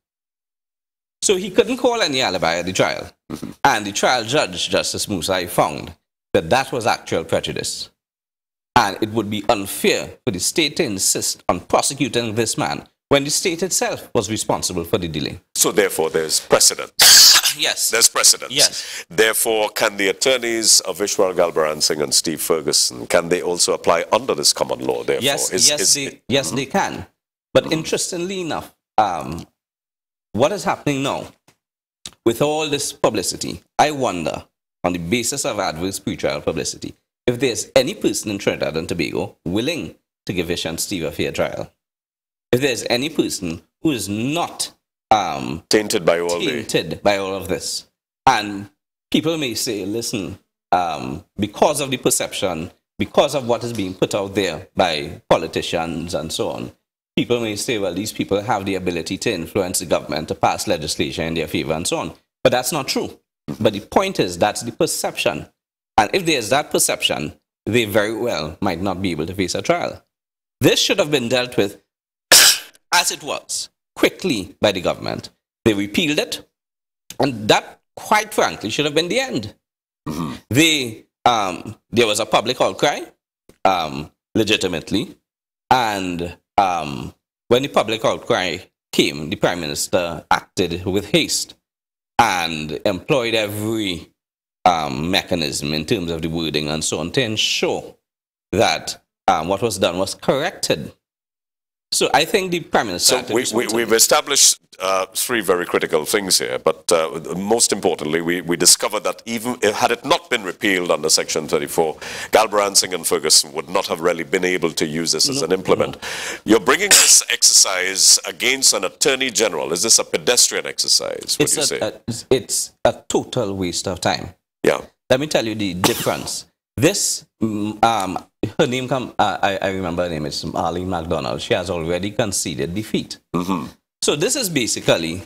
So he couldn't call any alibi at the trial. And the trial judge, Justice Musai, found that that was actual prejudice. And it would be unfair for the state to insist on prosecuting this man when the state itself was responsible for the delay. So therefore, there's precedent. Yes. There's precedence. Yes. Therefore, can the attorneys of Ishwar Galbaransingh and Steve Ferguson, can they also apply under this common law, therefore? Yes, they can. But interestingly enough, what is happening now, with all this publicity, I wonder, on the basis of adverse pre-trial publicity, if there's any person in Trinidad and Tobago willing to give Ish and Steve a fair trial. If there's any person who is not tainted by all of this. And people may say, listen, because of the perception, because of what is being put out there by politicians and so on, people may say, well, these people have the ability to influence the government to pass legislation in their favor and so on. But that's not true. But the point is, that's the perception. And if there's that perception, they very well might not be able to face a trial. This should have been dealt with as it was, quickly by the government. They repealed it, and that, quite frankly, should have been the end. There was a public outcry, legitimately, and when the public outcry came, the Prime Minister acted with haste and employed every mechanism in terms of the wording and so on to ensure that what was done was corrected. So I think the Prime Minister... So we've established three very critical things here, but most importantly, we discovered that even had it not been repealed under Section 34, Galbraithsing and Ferguson would not have really been able to use this as an implement. You're bringing this exercise against an Attorney General. Is this a pedestrian exercise, would you say? It's a total waste of time. Yeah. Let me tell you the difference. This, her name, I remember her name, it's Arlene MacDonald. She has already conceded defeat. So this is basically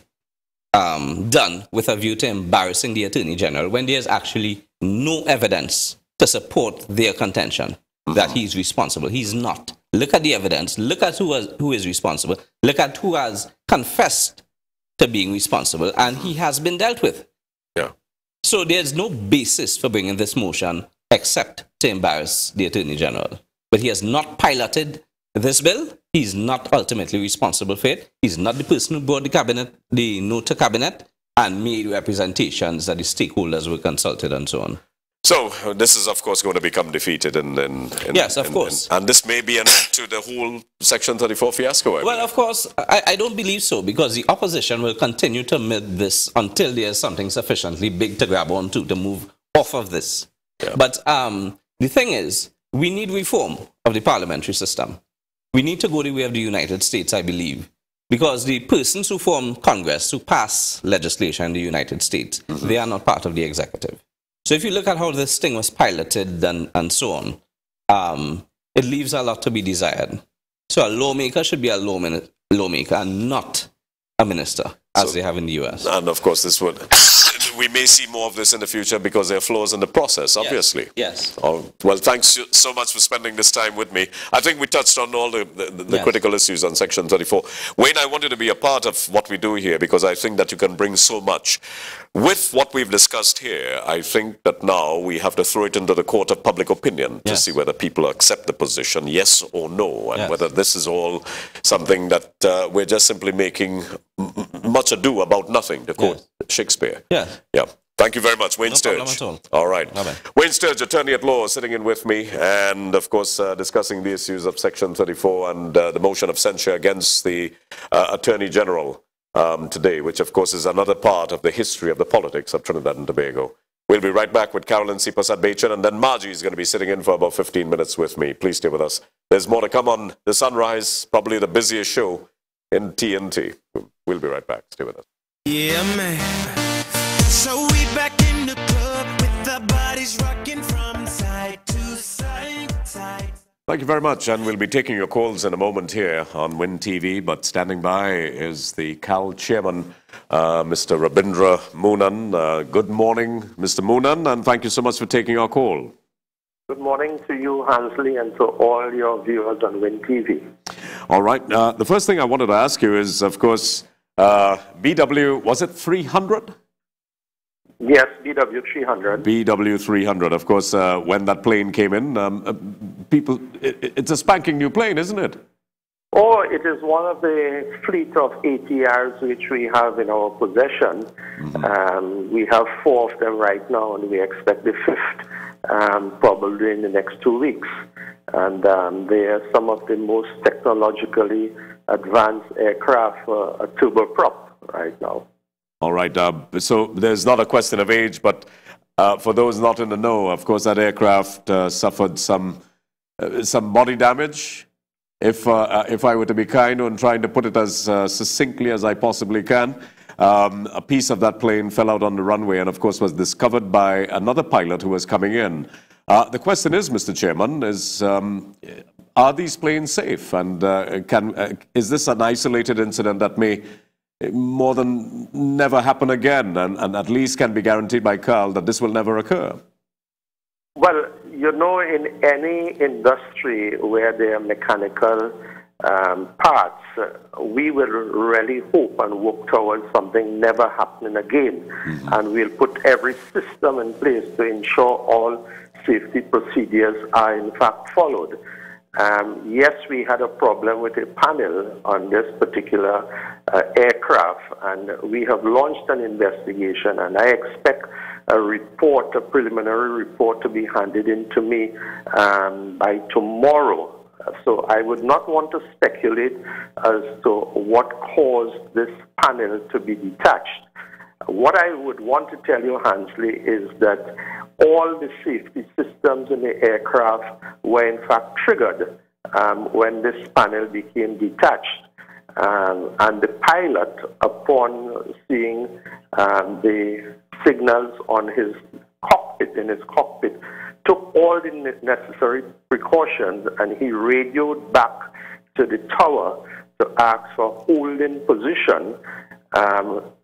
done with a view to embarrassing the Attorney General when there's actually no evidence to support their contention that he's responsible. He's not. Look at the evidence. Look at who is responsible. Look at who has confessed to being responsible, and he has been dealt with. Yeah. So there's no basis for bringing this motion except to embarrass the Attorney General. But he has not piloted this bill. He's not ultimately responsible for it. He's not the person who brought the note to cabinet and made representations that the stakeholders were consulted and so on. So this is, of course, going to become defeated. Yes, of course. And this may be an end to the whole Section 34 fiasco. Well, of course, I don't believe so, because the opposition will continue to milk this until there's something sufficiently big to grab onto to move off of this. Yeah. But the thing is, we need reform of the parliamentary system. We need to go the way of the United States, I believe, because the persons who form Congress, who pass legislation in the United States, they are not part of the executive. So if you look at how this thing was piloted and so on, it leaves a lot to be desired. So a lawmaker should be a lawmaker and not a minister, as they have in the U.S. And of course, this would... we may see more of this in the future because there are flaws in the process, obviously. Yes. Oh, well, thanks so much for spending this time with me. I think we touched on all the critical issues on Section 34. Wayne, I wanted to be a part of what we do here because I think that you can bring so much. With what we've discussed here, I think that now we have to throw it into the court of public opinion to see whether people accept the position, yes or no, and whether this is all something that we're just simply making much ado about nothing, to quote Shakespeare. Yeah. Thank you very much, Wayne Sturge. No problem at all. All right. Wayne Sturge, attorney at law, sitting in with me and, of course, discussing the issues of Section 34 and the motion of censure against the Attorney General today, which, of course, is another part of the history of the politics of Trinidad and Tobago. We'll be right back with Carolyn Sipasat-Bachin, and then Margie is going to be sitting in for about 15 minutes with me. Please stay with us. There's more to come on The Sunrise, probably the busiest show in TNT. We'll be right back. Stay with us. Yeah, man. So we back in the club with the bodies rocking from side to side. Thank you very much, and we'll be taking your calls in a moment here on Win TV, but standing by is the CAL chairman, Mr. Rabindra Moonan. Good morning, Mr. Moonan, and thank you so much for taking our call. Good morning to you, Hansley, and to all your viewers on Win TV. All right. The first thing I wanted to ask you is, of course, BW, was it 300? Yes, BW300. BW300. Of course, when that plane came in, it's a spanking new plane, isn't it? Oh, it is one of the fleet of ATRs which we have in our possession. We have 4 of them right now, and we expect the 5th probably in the next 2 weeks. And they are some of the most technologically advanced aircraft, a turboprop right now. All right. So there's not a question of age, but for those not in the know, of course, that aircraft suffered some body damage. If I were to be kind and trying to put it as succinctly as I possibly can, a piece of that plane fell out on the runway and, of course, was discovered by another pilot who was coming in. The question is, Mr. Chairman, are these planes safe? And is this an isolated incident that may more than never happen again, and at least can be guaranteed by Carl that this will never occur? Well, you know, in any industry where there are mechanical parts, we will really hope and work towards something never happening again. And we'll put every system in place to ensure all safety procedures are in fact followed. Yes, we had a problem with a panel on this particular aircraft, and we have launched an investigation, and I expect a report, a preliminary report, to be handed in to me by tomorrow. So I would not want to speculate as to what caused this panel to be detached. What I would want to tell you, Hansley, is that all the safety systems in the aircraft were in fact triggered when this panel became detached. And the pilot, upon seeing the signals on his cockpit, took all the necessary precautions, and he radioed back to the tower to ask for holding position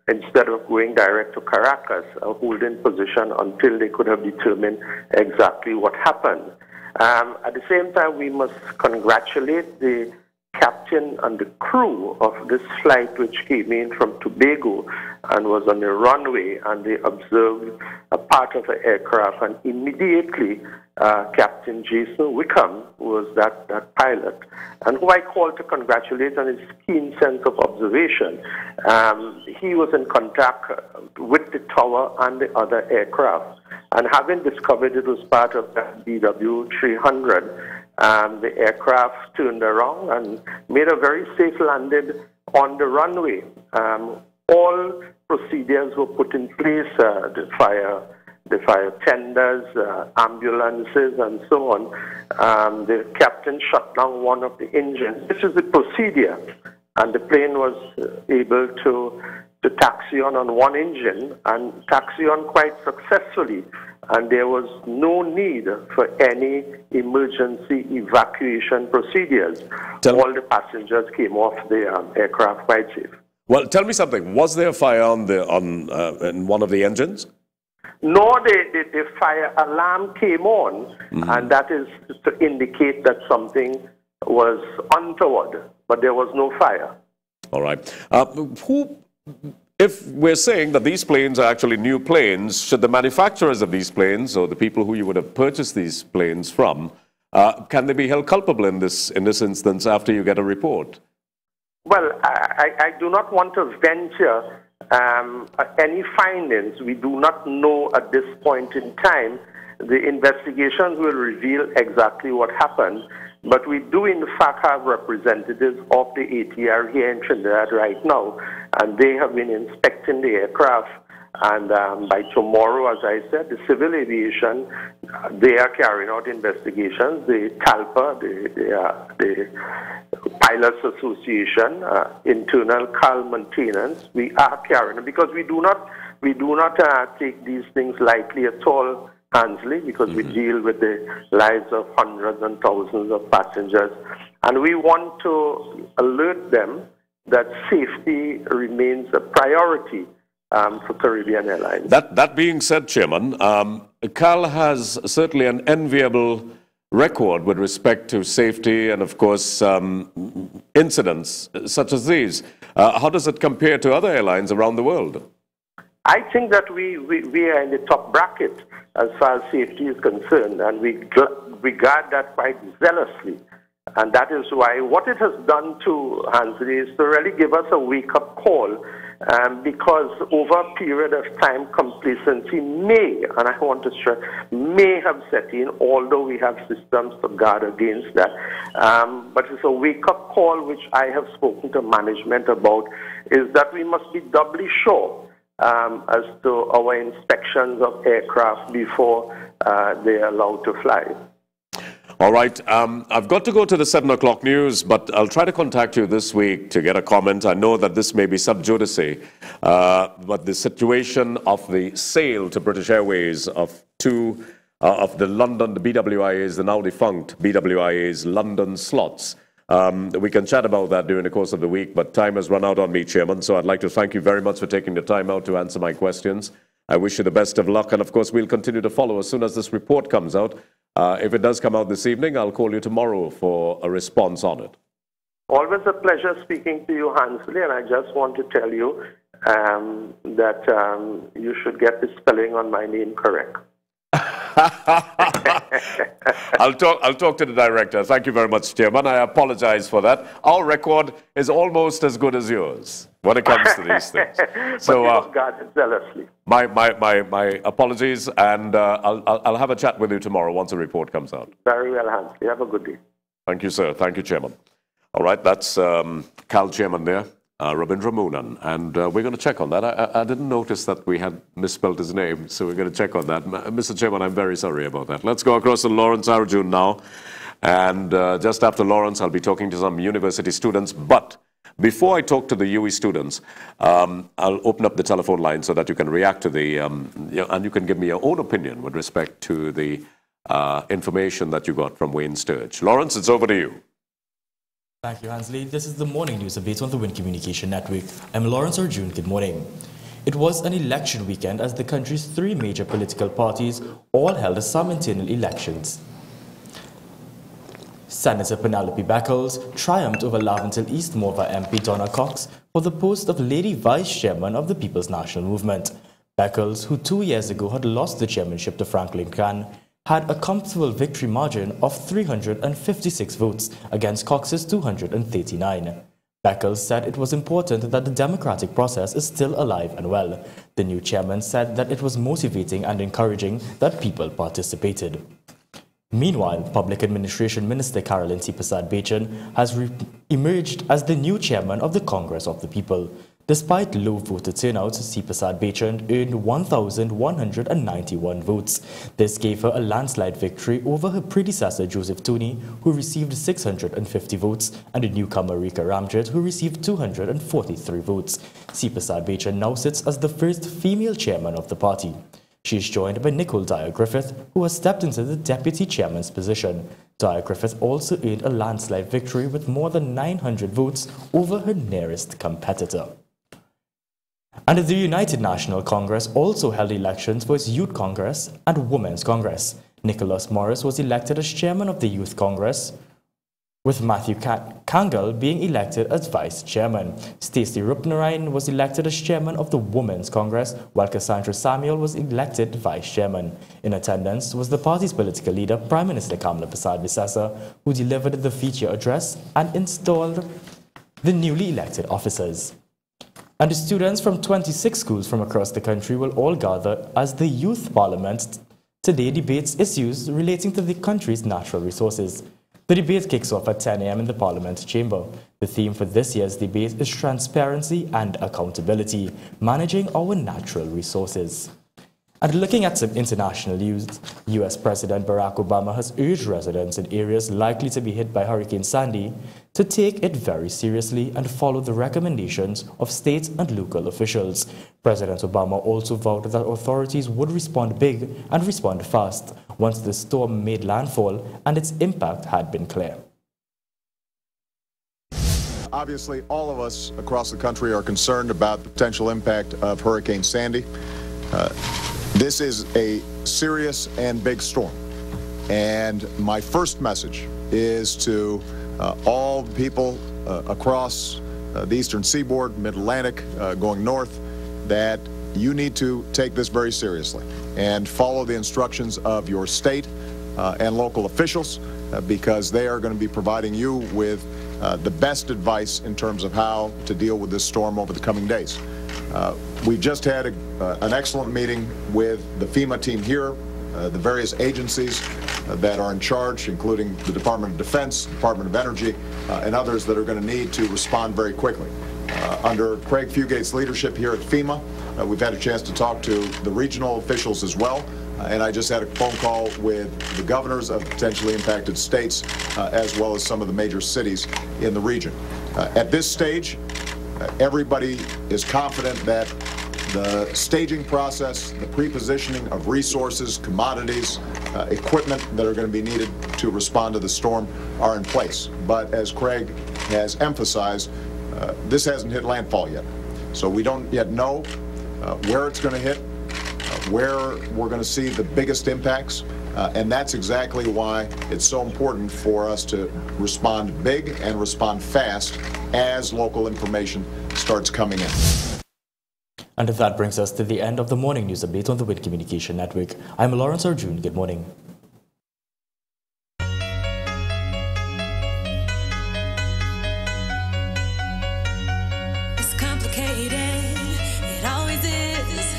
instead of going direct to Caracas, a holding position until they could have determined exactly what happened. At the same time, we must congratulate the captain and the crew of this flight, which came in from Tobago and was on the runway, and they observed a part of the aircraft, and immediately Captain Jason Wickham was that pilot, and who I called to congratulate on his keen sense of observation. He was in contact with the tower and the other aircraft, and having discovered it was part of that BW300, the aircraft turned around and made a very safe landing on the runway. All procedures were put in place, the fire tenders, ambulances, and so on. The captain shut down one of the engines. This is the procedure, and the plane was able to taxi on one engine, and taxi on quite successfully. And there was no need for any emergency evacuation procedures. All the passengers came off the aircraft quite safe. Well, tell me something. Was there a fire in one of the engines? No, the fire alarm came on, and that is to indicate that something was untoward, but there was no fire. All right. If we're saying that these planes are actually new planes, should the manufacturers of these planes, or the people who you would have purchased these planes from, can they be held culpable in this instance after you get a report? Well, I do not want to venture any findings. We do not know at this point in time. The investigations will reveal exactly what happened. But we do, in fact, have representatives of the ATR here in Trinidad right now, and they have been inspecting the aircraft. And by tomorrow, as I said, the civil aviation, they are carrying out investigations. The TALPA, the Pilots Association, internal CAL maintenance, we are carrying it, because we do not take these things lightly at all, Hansley, because we deal with the lives of hundreds and thousands of passengers, and we want to alert them that safety remains a priority for Caribbean Airlines. That being said, Chairman, CAL has certainly an enviable record with respect to safety and, of course, incidents such as these. How does it compare to other airlines around the world? I think that we are in the top bracket as far as safety is concerned, and we regard that quite zealously. And that is why what it has done to Hansley is to really give us a wake-up call, because over a period of time, complacency may, and I want to stress, may have set in, although we have systems to guard against that. But it's a wake-up call which I have spoken to management about, is that we must be doubly sure as to our inspections of aircraft before they are allowed to fly. All right. I've got to go to the 7 o'clock news, but I'll try to contact you this week to get a comment. I know that this may be sub judice, but the situation of the sale to British Airways of two of the London, the BWIA's, the now defunct BWIA's London slots. We can chat about that during the course of the week, but time has run out on me, Chairman, so I'd like to thank you very much for taking the time out to answer my questions. I wish you the best of luck, and of course we'll continue to follow as soon as this report comes out. If it does come out this evening, I'll call you tomorrow for a response on it. Always a pleasure speaking to you, Hansley, and I just want to tell you that you should get the spelling on my name correct. I'll talk to the director. Thank you very much, Chairman. I apologize for that. Our record is almost as good as yours when it comes to these things. So, guard it zealously. My apologies, and I'll have a chat with you tomorrow once the report comes out. Very well, Hansley. Have a good day. Thank you, sir. Thank you, Chairman. All right, that's CAL Chairman there, Rabindra Moonan, and we're going to check on that. I didn't notice that we had misspelled his name, so we're going to check on that. Mr. Chairman, I'm very sorry about that. Let's go across to Lawrence Arjun now, and just after Lawrence, I'll be talking to some university students, but before I talk to the UE students, I'll open up the telephone line so that you can react to the, and you can give me your own opinion with respect to the information that you got from Wayne Sturge. Lawrence, it's over to you. Thank you, Hansley. This is the morning news update on the Wind Communication Network. I'm Lawrence Arjun. Good morning. It was an election weekend as the country's three major political parties all held some internal elections. Senator Penelope Beckles triumphed over Laventille East Morva MP Donna Cox for the post of Lady Vice Chairman of the People's National Movement. Beckles, who 2 years ago had lost the chairmanship to Franklin Khan, had a comfortable victory margin of 356 votes against Cox's 239. Beckles said it was important that the democratic process is still alive and well. The new chairman said that it was motivating and encouraging that people participated. Meanwhile, Public Administration Minister Carolyn C. Prasad-Bechan has emerged as the new chairman of the Congress of the People. Despite low voter turnout, C. Prasad-Bechan earned 1,191 votes. This gave her a landslide victory over her predecessor Joseph Tony, who received 650 votes, and the newcomer Rika Ramjet, who received 243 votes. C. Prasad-Bechan now sits as the first female chairman of the party. She is joined by Nicole Dyer-Griffith, who has stepped into the deputy chairman's position. Dyer-Griffith also earned a landslide victory with more than 900 votes over her nearest competitor. And the United National Congress also held elections for its Youth Congress and Women's Congress. Nicholas Morris was elected as chairman of the Youth Congress, with Matthew Kangal being elected as vice chairman. Stacey Rupnarayan was elected as chairman of the Women's Congress, while Cassandra Samuel was elected vice chairman. In attendance was the party's political leader, Prime Minister Kamala Persad-Bissessar, who delivered the feature address and installed the newly elected officers. And the students from 26 schools from across the country will all gather as the Youth Parliament today debates issues relating to the country's natural resources. The debate kicks off at 10 a.m. in the Parliament chamber. The theme for this year's debate is transparency and accountability, managing our natural resources. And looking at some international news, U.S. President Barack Obama has urged residents in areas likely to be hit by Hurricane Sandy to take it very seriously and follow the recommendations of state and local officials. President Obama also vowed that authorities would respond big and respond fast once the storm made landfall and its impact had been clear. Obviously, all of us across the country are concerned about the potential impact of Hurricane Sandy. This is a serious and big storm, and my first message is to all people across the eastern seaboard, mid-Atlantic, going north, that you need to take this very seriously and follow the instructions of your state and local officials because they are going to be providing you with the best advice in terms of how to deal with this storm over the coming days. We've just had an excellent meeting with the FEMA team here, the various agencies that are in charge, including the Department of Defense, Department of Energy, and others that are going to need to respond very quickly. Under Craig Fugate's leadership here at FEMA, we've had a chance to talk to the regional officials as well. And I just had a phone call with the governors of potentially impacted states, as well as some of the major cities in the region. At this stage, everybody is confident that the staging process, the pre-positioning of resources, commodities, equipment that are going to be needed to respond to the storm are in place. But as Craig has emphasized, this hasn't hit landfall yet. So we don't yet know where it's going to hit, where we're going to see the biggest impacts, and that's exactly why it's so important for us to respond big and respond fast as local information starts coming in. And that brings us to the end of the morning news update on the Wind Communication Network. I'm Lawrence Arjun. Good morning. It's complicated, it always is.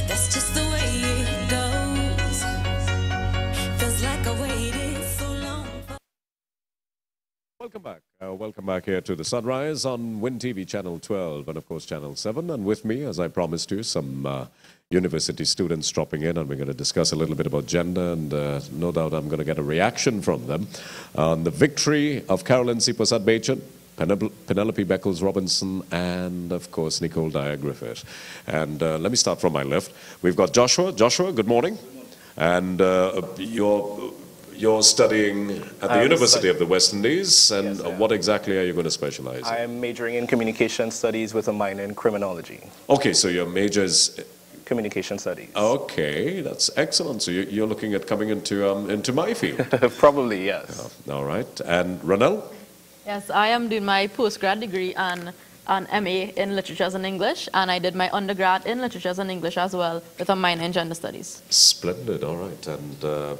That's just the way it goes. Feels like I waited so long. Welcome back. Welcome back here to the Sunrise on Wind TV Channel 12 and, of course, Channel 7. And with me, as I promised you, some university students dropping in, and we're going to discuss a little bit about gender, and no doubt I'm going to get a reaction from them on the victory of Carolyn C. Prasad-Bechan, Penelope Beckles-Robinson, and, of course, Nicole Dyer-Griffith. And let me start from my left. We've got Joshua. Joshua, good morning. And you're studying at the University of the West Indies, and yes, what exactly are you going to specialize in? I am majoring in communication studies with a minor in criminology. Okay, so your major is communication studies. Okay, that's excellent. So you're looking at coming into my field? Probably, yes. All right. And Ranel? Yes, I am doing my postgrad degree on MA in Literatures and English, and I did my undergrad in Literatures and English as well with a minor in Gender Studies. Splendid. All right. And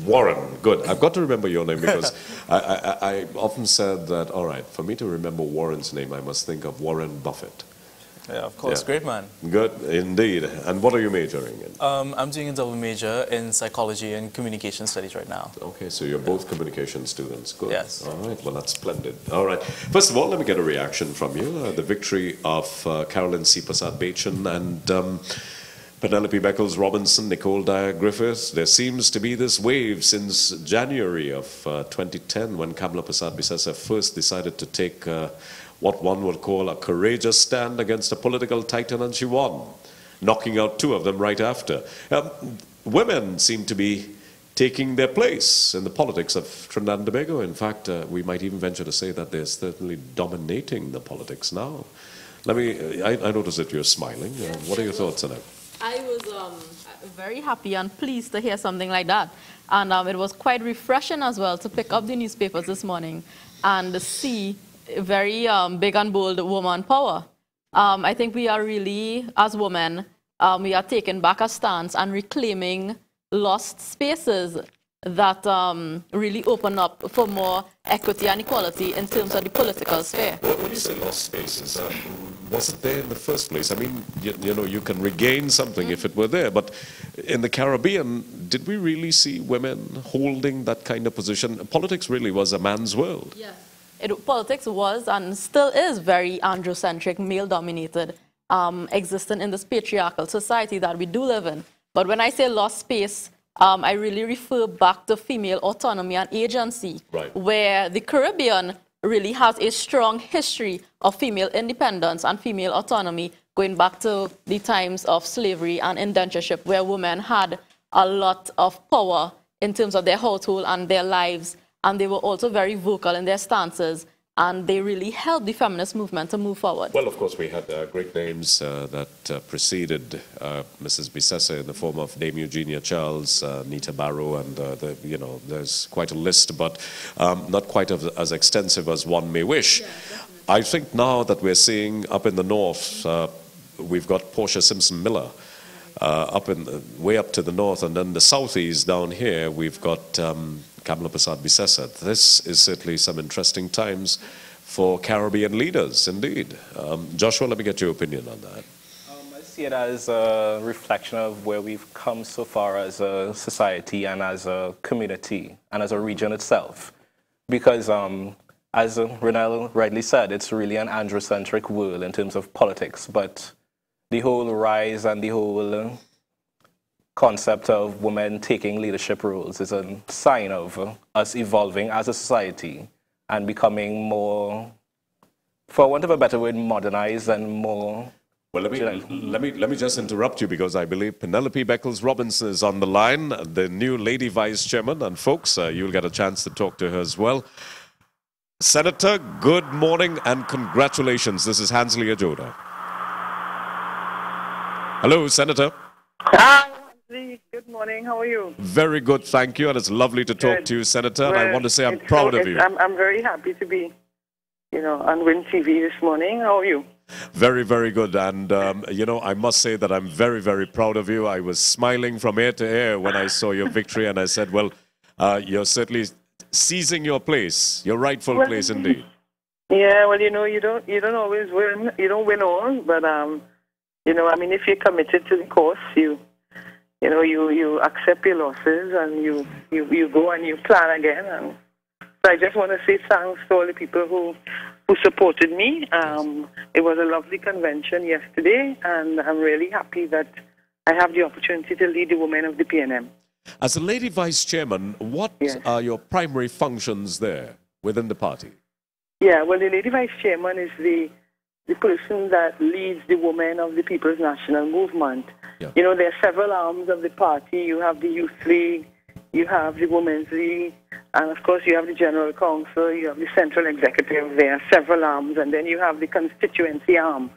Warren, good. I've got to remember your name because I often said that, all right, for me to remember Warren's name, I must think of Warren Buffett. Yeah, of course. Yeah. Great man. Good, indeed. And what are you majoring in? I'm doing a double major in psychology and communication studies right now. Okay, so you're both communication students. Good. Yes. All right, well, that's splendid. All right. First of all, let me get a reaction from you. The victory of Carolyn C. Prasad-Bechan and Penelope Beckles-Robinson, Nicole Dyer-Griffith. There seems to be this wave since January of 2010 when Kamala Prasad-Bisesa first decided to take what one would call a courageous stand against a political titan, and she won, knocking out two of them right after. Women seem to be taking their place in the politics of Trinidad and Tobago. In fact, we might even venture to say that they're certainly dominating the politics now. I notice that you're smiling. What are your thoughts on it? I was very happy and pleased to hear something like that. And it was quite refreshing as well to pick up the newspapers this morning and see very big and bold woman power. I think we are really, as women, we are taking back a stance and reclaiming lost spaces that really open up for more equity and equality in terms of the political sphere. When you say lost spaces, was it there in the first place? I mean, you know, you can regain something if it were there, but in the Caribbean, did we really see women holding that kind of position? Politics really was a man's world. Yes. Politics was and still is very androcentric, male-dominated, existing in this patriarchal society that we do live in. But when I say lost space, I really refer back to female autonomy and agency, right, where the Caribbean really has a strong history of female independence and female autonomy going back to the times of slavery and indentureship, where women had a lot of power in terms of their household and their lives, and they were also very vocal in their stances, and they really helped the feminist movement to move forward. Well, of course, we had great names that preceded Mrs. Bisesa in the form of Dame Eugenia Charles, Nita Barrow, and there's quite a list, but not quite as extensive as one may wish. Yeah, I think now that we're seeing up in the north, we've got Portia Simpson-Miller way up to the north, and then the southeast down here, we've got Kamala Prasad-Bisesa. This is certainly some interesting times for Caribbean leaders, indeed. Joshua, let me get your opinion on that. I see it as a reflection of where we've come so far as a society and as a community and as a region itself. Because as Ronald rightly said, it's really an androcentric world in terms of politics, but the whole rise and the whole concept of women taking leadership roles is a sign of us evolving as a society and becoming more, for want of a better word, modernized and more. Well, let me just interrupt you because I believe Penelope Beckles-Robinson is on the line, the new Lady Vice Chairman, and folks, you'll get a chance to talk to her as well. Senator, good morning and congratulations. This is Hansley Ajoda. Hello, Senator. Hi, Hansley. Good morning. How are you? Very good, thank you, and it's lovely to talk to you, Senator. And I want to say I'm proud of you. I'm very happy to be, on Win TV this morning. How are you? Very, very good. And, I must say that I'm very, very proud of you. I was smiling from ear to ear when I saw your victory, and I said, well, you're certainly seizing your place, your rightful place indeed. Yeah, well, you don't always win. You don't win all, but, if you're committed to the cause, you accept your losses and you go and you plan again. And so I just want to say thanks to all the people who supported me. It was a lovely convention yesterday, and I'm really happy that I have the opportunity to lead the women of the PNM. As a Lady Vice Chairman, what are your primary functions there within the party? Yeah, well, the Lady Vice Chairman is the person that leads the women of the People's National Movement. Yeah. There are several arms of the party. You have the Youth League, you have the Women's League, and of course you have the General Council, you have the Central Executive. There are several arms, and then you have the constituency arm.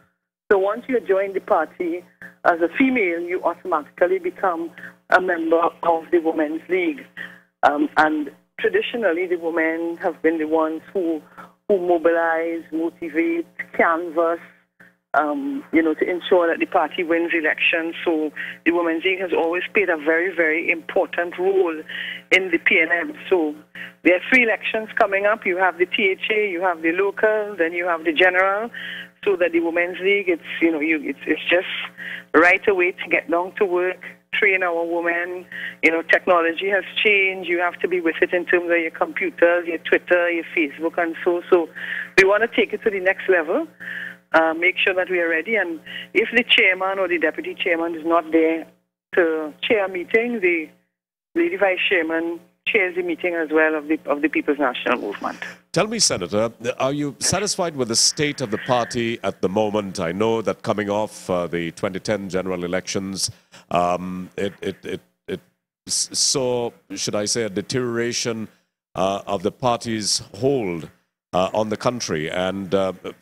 So once you join the party as a female, you automatically become a member of the Women's League. And traditionally, the women have been the ones who mobilize, motivate, canvass, to ensure that the party wins elections. So the Women's League has always played a very, very important role in the PNM. So there are 3 elections coming up. You have the THA, you have the local, then you have the general. So that the Women's League, it's just right away to get down to work, train our women. Technology has changed. You have to be with it in terms of your computers, your Twitter, your Facebook, and so. So we want to take it to the next level, make sure that we are ready. And if the chairman or the deputy chairman is not there to chair a meeting, the Lady Vice Chairman chairs the meeting as well of the People's National Movement. Tell me, Senator, are you satisfied with the state of the party at the moment? I know that coming off the 2010 general elections, it saw, should I say, a deterioration of the party's hold on the country. And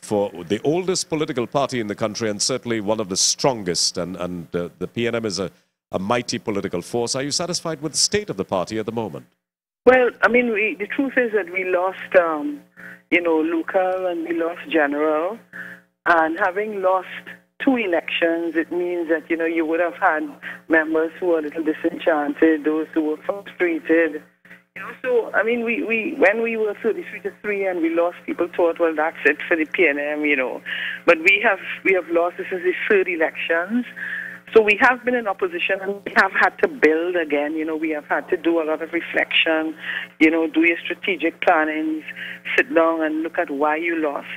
for the oldest political party in the country, and certainly one of the strongest, and the PNM is a mighty political force, are you satisfied with the state of the party at the moment? Well, the truth is that we lost, local and we lost general. And having lost 2 elections, it means that, you would have had members who were a little disenchanted, those who were frustrated. So, when we were 33-3 and we lost, people thought, well, that's it for the PNM, But we have lost, this is the 3rd elections. So we have been in opposition and we have had to build again. We have had to do a lot of reflection, do your strategic plannings, sit down and look at why you lost.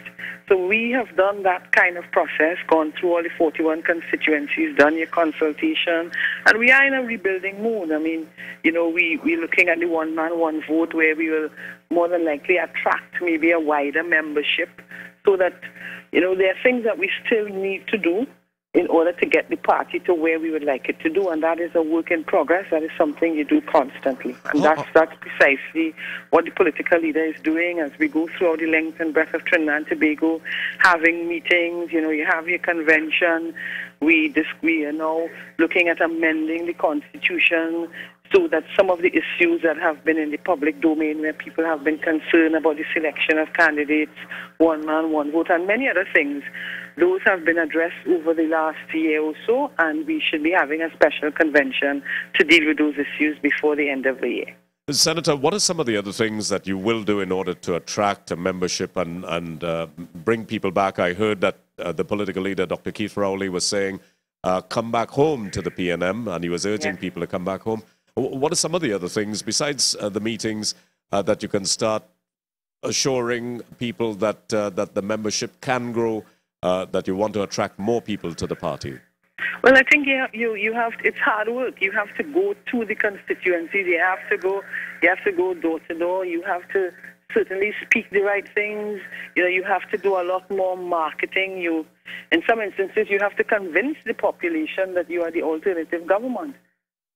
So we have done that kind of process, gone through all the 41 constituencies, done your consultation, and we are in a rebuilding mood. We're looking at the one man, one vote, where we will more than likely attract maybe a wider membership so that, there are things that we still need to do in order to get the party to where we would like it to do, and that is a work in progress. That is something you do constantly, and that's precisely what the political leader is doing as we go throughout the length and breadth of Trinidad and Tobago, having meetings. You have your convention. We are now looking at amending the Constitution so that some of the issues that have been in the public domain where people have been concerned about the selection of candidates, one man, one vote, and many other things, those have been addressed over the last year or so, and we should be having a special convention to deal with those issues before the end of the year. Senator, what are some of the other things that you will do in order to attract a membership and bring people back? I heard that the political leader, Dr. Keith Rowley, was saying, come back home to the PNM, and he was urging people to come back home. What are some of the other things, besides the meetings, that you can start assuring people that that the membership can grow, that you want to attract more people to the party? Well, I think you have, it's hard work. You have to go to the constituencies. You have to go door to door. You have to certainly speak the right things. You know, you have to do a lot more marketing. In some instances, you have to convince the population that you are the alternative government.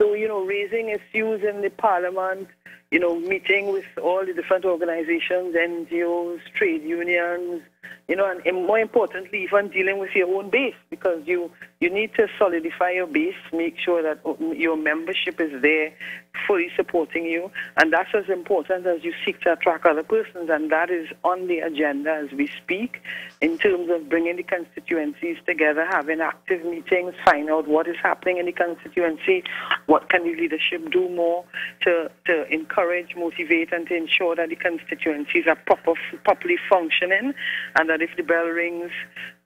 So, you know, raising issues in the parliament, you know, meeting with all the different organizations, NGOs, trade unions, you know, and more importantly, even dealing with your own base, because you need to solidify your base, make sure that your membership is there, fully supporting you, and that's as important as you seek to attract other persons, and that is on the agenda as we speak, in terms of bringing the constituencies together, having active meetings, find out what is happening in the constituency, what can the leadership do more to encourage, motivate, and to ensure that the constituencies are properly functioning, and that if the bell rings,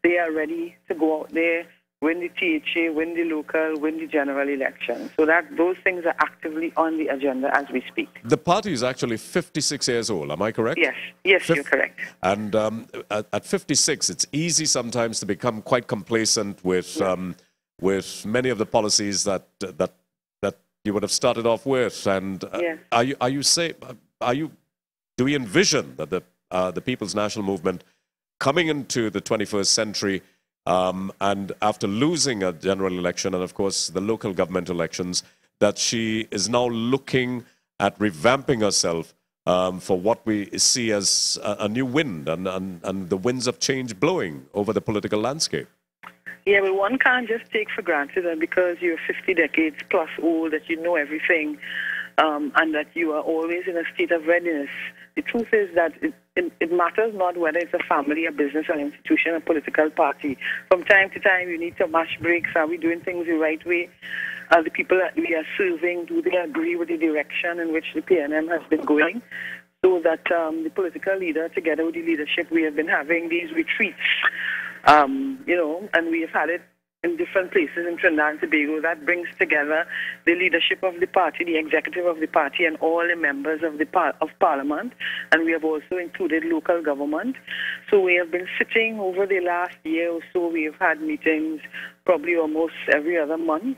they are ready to go out there, win the THA, win the local, win the general election. So that those things are actively on the agenda as we speak. The party is actually 56 years old, am I correct? Yes, you're correct. And at 56, it's easy sometimes to become quite complacent with many of the policies that you would have started off with. And do we envision that the People's National Movement coming into the 21st century, and after losing a general election and, of course, the local government elections, that she is now looking at revamping herself for what we see as a new wind and the winds of change blowing over the political landscape? Yeah, well, one can't just take for granted that because you're 50 decades plus old that you know everything, and that you are always in a state of readiness. The truth is that it matters not whether it's a family, a business, an institution, a political party. From time to time, you need to mash brakes. Are we doing things the right way? The people that we are serving, do they agree with the direction in which the PNM has been going? So that the political leader, together with the leadership, we have been having these retreats, you know, and we have had it in different places in Trinidad and Tobago that brings together the leadership of the party, the executive of the party, and all the members of the Parliament. And we have also included local government. So we have been sitting over the last year or so. We have had meetings probably almost every other month,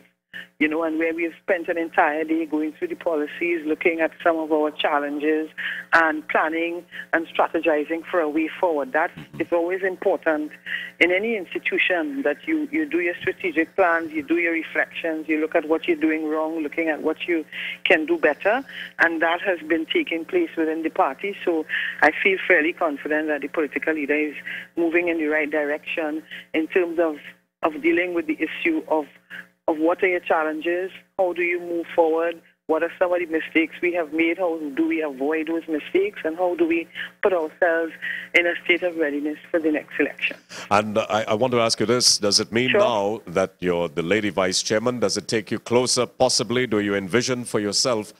you know, and where we have spent an entire day going through the policies, looking at some of our challenges and planning and strategizing for a way forward. That is always important in any institution, that you do your strategic plans, you do your reflections, you look at what you're doing wrong, looking at what you can do better, and that has been taking place within the party. So I feel fairly confident that the political leader is moving in the right direction in terms of dealing with the issue of what are your challenges, how do you move forward, what are some of the mistakes we have made, how do we avoid those mistakes, and how do we put ourselves in a state of readiness for the next election. And I want to ask you this, does it mean now that you're the lady vice chairman, does it take you closer, possibly, do you envision for yourself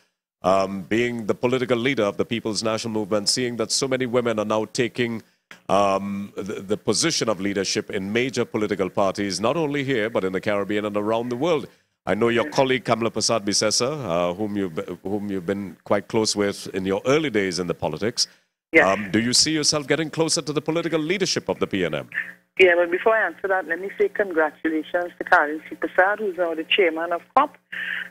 being the political leader of the People's National Movement, seeing that so many women are now taking the position of leadership in major political parties, not only here, but in the Caribbean and around the world? I know your colleague Kamala Persad-Bissessar, whom you've been quite close with in your early days in the politics. Yes. Do you see yourself getting closer to the political leadership of the PNM? Yeah, but before I answer that, let me say congratulations to Karen C. Persad, who's now the chairman of COP,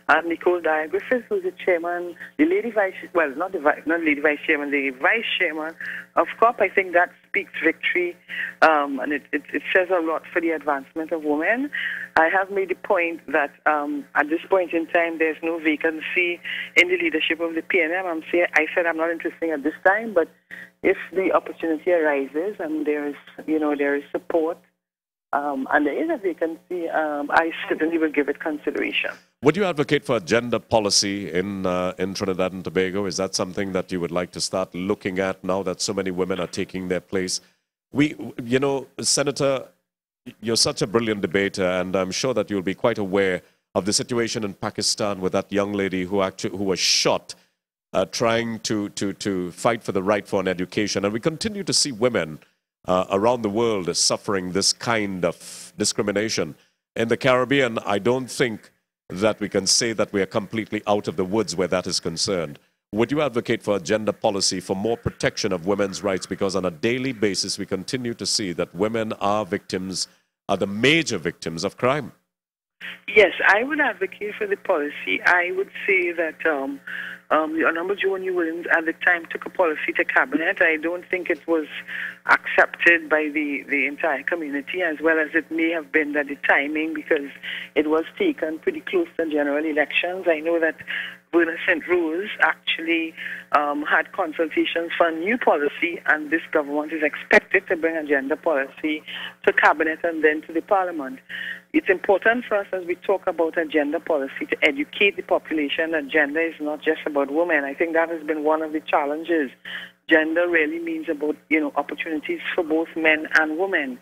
and Nicole Dyer-Griffiths, who's the chairman, the lady vice, well, not lady vice chairman, the vice chairman of COP. I think that speaks victory, and it says a lot for the advancement of women. I have made the point that at this point in time, there's no vacancy in the leadership of the PNM. I said I'm not interested at this time, but if the opportunity arises and there is support and there is a vacancy, I certainly will give it consideration. Would you advocate for a gender policy in Trinidad and Tobago? Is that something that you would like to start looking at now that so many women are taking their place? Senator, you're such a brilliant debater, and I'm sure that you'll be quite aware of the situation in Pakistan with that young lady who was shot trying to fight for the right for an education. And we continue to see women around the world suffering this kind of discrimination. In the Caribbean, I don't think that we can say that we are completely out of the woods where that is concerned. would you advocate for a gender policy for more protection of women's rights? Because on a daily basis, we continue to see that women are the major victims of crime. Yes, I would advocate for the policy. I would say that the Honorable Joni Williams at the time took a policy to cabinet. I don't think it was accepted by the entire community, as well as it may have been that the timing, because it was taken pretty close to general elections. I know that Verna St. Rose actually had consultations for a new policy, and this government is expected to bring a gender policy to cabinet and then to the parliament. It's important for us as we talk about a gender policy to educate the population that gender is not just about women. I think that has been one of the challenges. Gender really means about, opportunities for both men and women.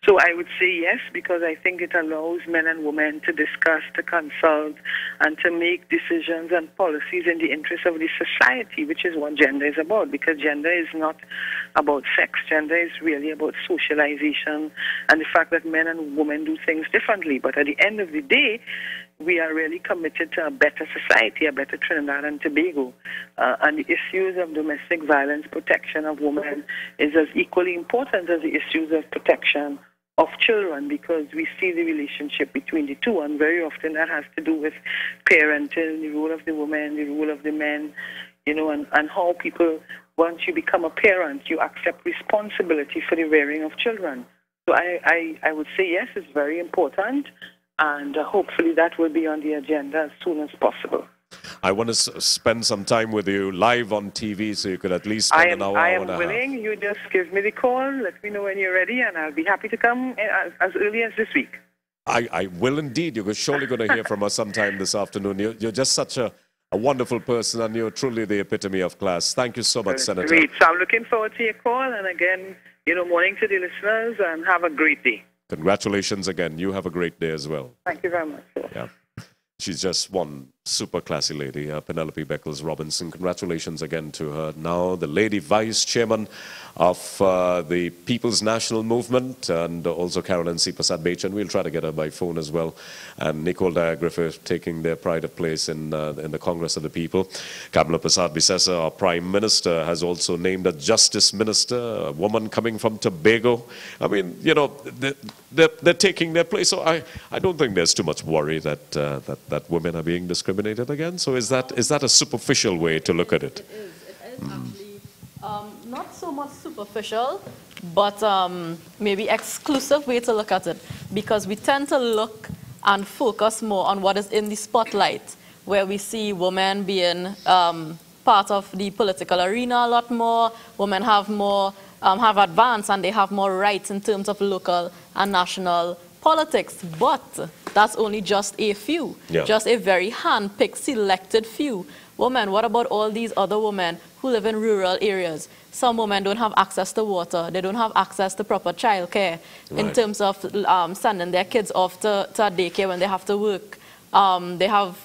So I would say yes, because I think it allows men and women to discuss, to consult, and to make decisions and policies in the interest of the society, which is what gender is about, because gender is not about sex. Gender is really about socialization and the fact that men and women do things differently. But at the end of the day, we are really committed to a better society, a better Trinidad and Tobago. And the issues of domestic violence, protection of women is as equally important as the issues of protection of children, because we see the relationship between the two, and very often that has to do with parenting, the role of the woman, the role of the men, and how people, once you become a parent, you accept responsibility for the rearing of children. So I would say yes, it's very important, and hopefully that will be on the agenda as soon as possible. I want to spend some time with you live on TV, so you could at least spend an hour I and a am half. willing. You just give me the call, let me know when you're ready, and I'll be happy to come as early as this week. I will indeed. You're surely going to hear from us sometime this afternoon. You're just such a wonderful person, and you're truly the epitome of class. Thank you so much, Senator. Great. So I'm looking forward to your call, and again, morning to the listeners, and have a great day. Congratulations again. You have a great day as well. Thank you very much. Yeah. She's just one super classy lady, Penelope Beckles Robinson. Congratulations again to her. Now the lady vice chairman of the People's National Movement, and also Carolyn C. Prasad Bechan. We'll try to get her by phone as well. And Nicole Dyer Griffith taking their pride of place in the Congress of the People. Kamala Prasad Bisesa, our Prime Minister, has also named a Justice Minister, a woman coming from Tobago. I mean, they're taking their place. So I don't think there's too much worry that that women are being discriminated against. So is that a superficial way to look at it? It is actually not so much superficial, but maybe exclusive way to look at it, because we tend to look and focus more on what is in the spotlight, where we see women being part of the political arena a lot more. Women have more have advanced, and they have more rights in terms of local and national politics, but that's only just a few, just a very hand-picked, selected few. Women, what about all these other women who live in rural areas? Some women don't have access to water, they don't have access to proper childcare in terms of sending their kids off to daycare when they have to work. They have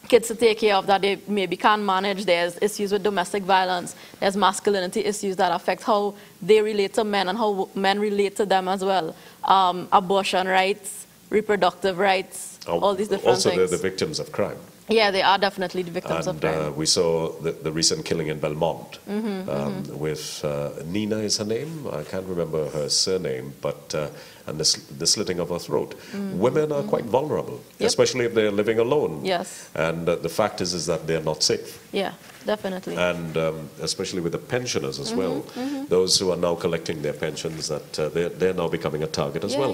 kids to take care of that they maybe can't manage. There's issues with domestic violence. There's masculinity issues that affect how they relate to men and how men relate to them as well. Abortion rights, reproductive rights, all these different things. Also, they're the victims of crime. Yeah, they are definitely the victims of crime. We saw the recent killing in Belmont with Nina is her name. I can't remember her surname, but and the slitting of her throat. Women are quite vulnerable, especially if they're living alone. Yes. And the fact is that they're not safe. Yeah, definitely. And especially with the pensioners as well, those who are now collecting their pensions, that they're now becoming a target as well.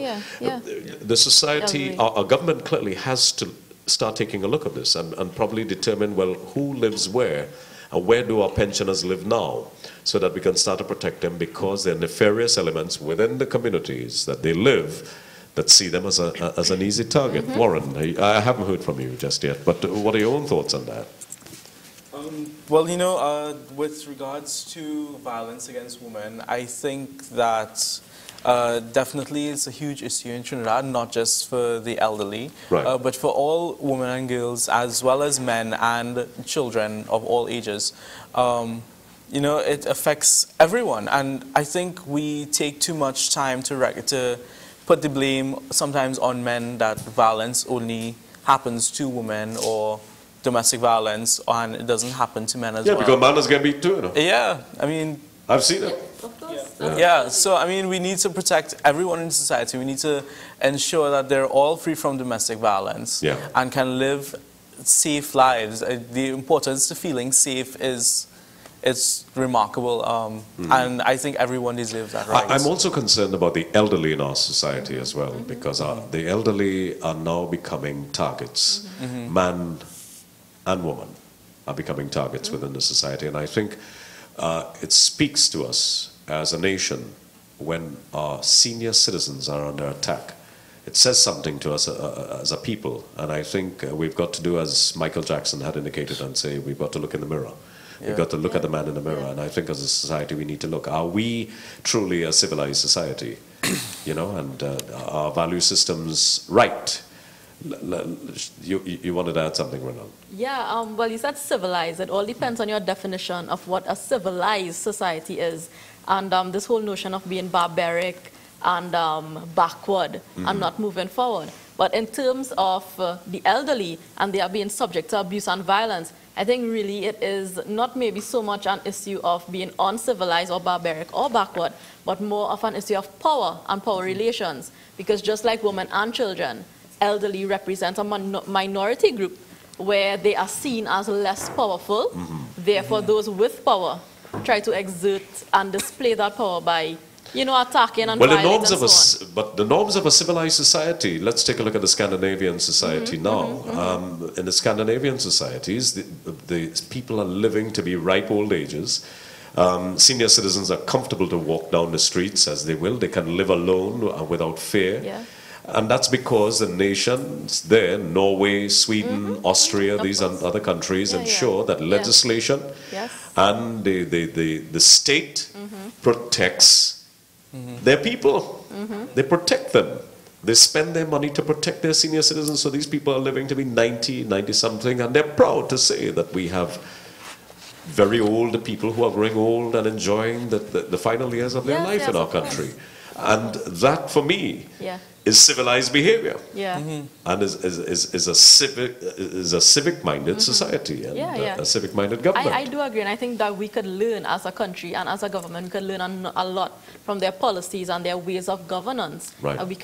The society, our government clearly has to start taking a look at this and probably determine, well, who lives where and where do our pensioners live now, so that we can start to protect them, because there are nefarious elements within the communities that they live that see them as an easy target. Warren, I haven't heard from you just yet, but what are your own thoughts on that? Well, with regards to violence against women, I think that definitely it's a huge issue in Trinidad, not just for the elderly, but for all women and girls, as well as men and children of all ages. It affects everyone, and I think we take too much time to put the blame sometimes on men, that violence only happens to women or domestic violence, and it doesn't happen to men as well. Yeah, because manners get beat too, you know. Yeah, I mean... I've seen it. Yeah, so I mean, we need to protect everyone in society. We need to ensure that they're all free from domestic violence and can live safe lives. The importance of feeling safe is remarkable, and I think everyone deserves that right. I'm also concerned about the elderly in our society as well, because the elderly are now becoming targets. Man and woman are becoming targets within the society, and I think it speaks to us as a nation when our senior citizens are under attack. It says something to us as a people, and I think we've got to do as Michael Jackson had indicated and say we've got to look in the mirror. We've got to look at the man in the mirror, and I think as a society we need to look. Are we truly a civilized society? You know, and our value systems right? You wanted to add something, Ronald? Yeah, well, you said civilized. It all depends on your definition of what a civilized society is. And this whole notion of being barbaric and backward and not moving forward. But in terms of the elderly and they are being subject to abuse and violence, I think really it is not maybe so much an issue of being uncivilized or barbaric or backward, but more of an issue of power and power relations. Because just like women and children, elderly represent a minority group where they are seen as less powerful. Therefore, those with power try to exert and display that power by, you know, attacking and violating and so on. But the norms of a civilized society, let's take a look at the Scandinavian society now. In the Scandinavian societies, the people are living to be ripe old ages. Senior citizens are comfortable to walk down the streets as they will. They can live alone without fear. And that's because the nations there, Norway, Sweden, Austria, these and other countries, ensure that legislation and the state protects their people. They protect them. They spend their money to protect their senior citizens, so these people are living to be 90, 90-something, and they're proud to say that we have very old people who are growing old and enjoying the final years of their life in our country. And that, for me, is civilized behavior, and is a civic-minded society and a civic-minded government. I do agree, and I think that we could learn as a country and as a government. We could learn a lot from their policies and their ways of governance. We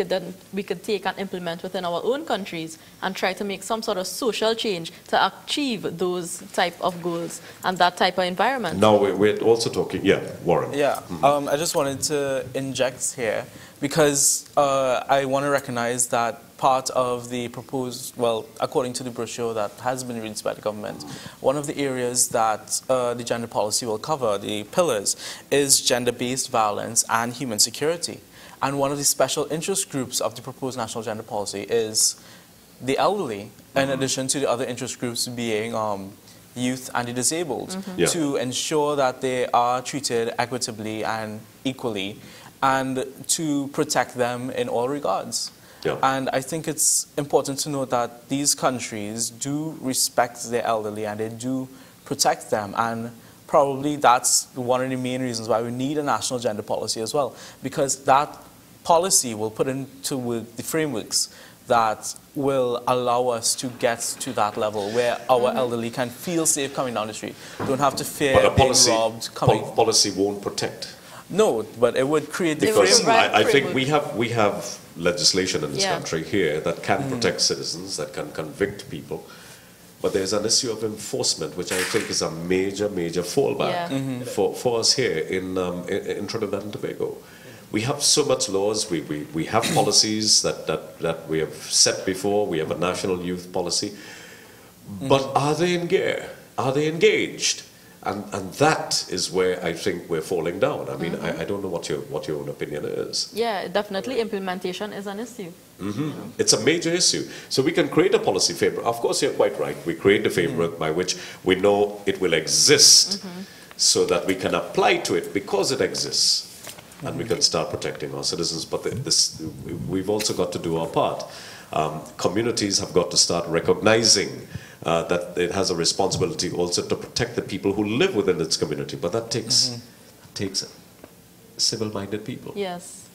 could take and implement within our own countries and try to make some sort of social change to achieve those type of goals and that type of environment. Now we're also talking, Warren. I just wanted to inject here, because I want to recognize that part of the proposed, well, according to the brochure that has been released by the government, one of the areas that the gender policy will cover, the pillars, is gender-based violence and human security. And one of the special interest groups of the proposed national gender policy is the elderly, in addition to the other interest groups being youth and the disabled, to ensure that they are treated equitably and equally, and to protect them in all regards. And I think it's important to note that these countries do respect their elderly and they do protect them, and probably that's one of the main reasons why we need a national gender policy as well, because that policy will put into work the frameworks that will allow us to get to that level where our elderly can feel safe coming down the street, don't have to fear being robbed. Policy won't protect. No, but it would create the framework. I think we have legislation in this country here that can protect citizens, that can convict people, but there's an issue of enforcement, which I think is a major fallback for us here in Trinidad and Tobago. We have so much laws, we have policies that we have set before, we have a national youth policy, but are they in gear? Are they engaged? And that is where I think we're falling down. I mean, I don't know what your own opinion is. Yeah, definitely implementation is an issue. It's a major issue. So we can create a policy framework. Of course, you're quite right. We create the framework by which we know it will exist so that we can apply to it because it exists. And we can start protecting our citizens. But we've also got to do our part. Communities have got to start recognizing that it has a responsibility also to protect the people who live within its community. But that takes civil-minded people. Yes.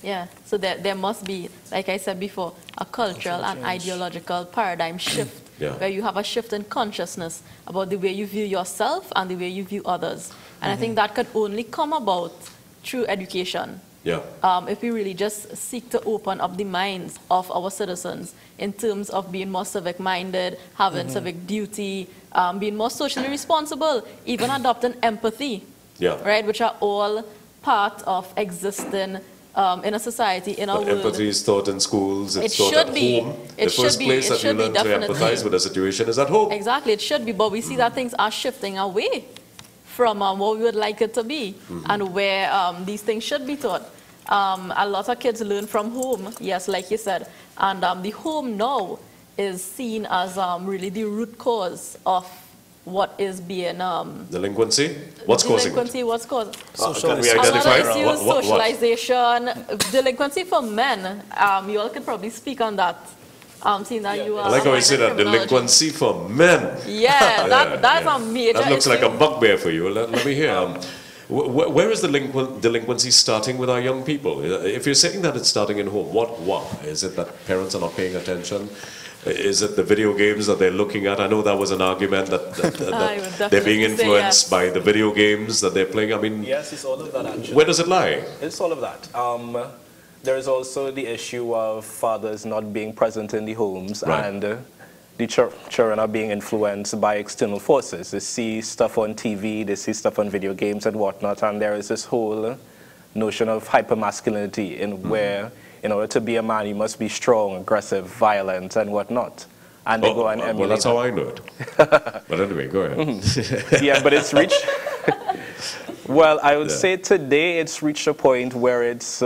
Yeah. So there must be, like I said before, a cultural and ideological paradigm shift Yeah. where you have a shift in consciousness about the way you view yourself and the way you view others. And I think that could only come about through education. Yeah. If we really just seek to open up the minds of our citizens in terms of being more civic-minded, having civic duty, being more socially responsible, even adopting empathy, right, which are all part of existing in a society, in a world. Empathy is taught in schools, it's It taught should at be. home. It The should first be. place It that you should be, learn to definitely. empathize with a situation is at home. Exactly, it should be, but we see that things are shifting away from what we would like it to be and where these things should be taught. A lot of kids learn from home, yes, like you said, and the home now is seen as really the root cause of what is being Delinquency? What's causing it? delinquency, what's causing Can we identify a lot of issues, what? socialization, delinquency for men. You all could probably speak on that. Seeing that you are I like how you a say that, criminology. delinquency for men. Yeah, that's a major That looks like a issue. bugbear for you. Let me hear. Where is the delinquency starting with our young people? If you're saying that it's starting in home, what? Is it that parents are not paying attention? Is it the video games that they're looking at? I know that was an argument that they're being definitely say influenced yes. by the video games that they're playing. I mean, Yes, it's all of that actually. where does it lie? It's all of that. There is also the issue of fathers not being present in the homes Right. and the children are being influenced by external forces. They see stuff on TV, they see stuff on video games and whatnot, and there is this whole notion of hypermasculinity in where, in order to be a man, you must be strong, aggressive, violent, and whatnot. And they go and emulate well, that's how I know it. But anyway, go ahead. Yeah, but it's reached. Well, I would say today it's reached a point where it's,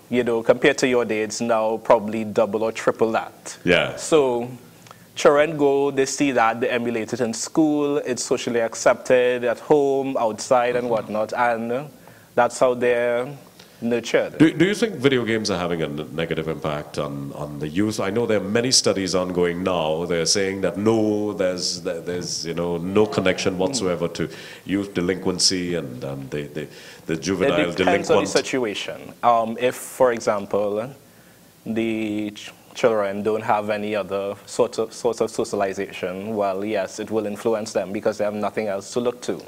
compared to your day, it's now probably double or triple that. Yeah. So children go, they see that, they emulate it in school, it's socially accepted at home, outside, and whatnot, and that's how they're nurtured. Do you think video games are having a negative impact on the youth? I know there are many studies ongoing now. They're saying that no, there's no connection whatsoever to youth delinquency and the juvenile It depends on the delinquent. situation. If, for example, the children don't have any other source of socialization, well, yes, it will influence them because they have nothing else to look to.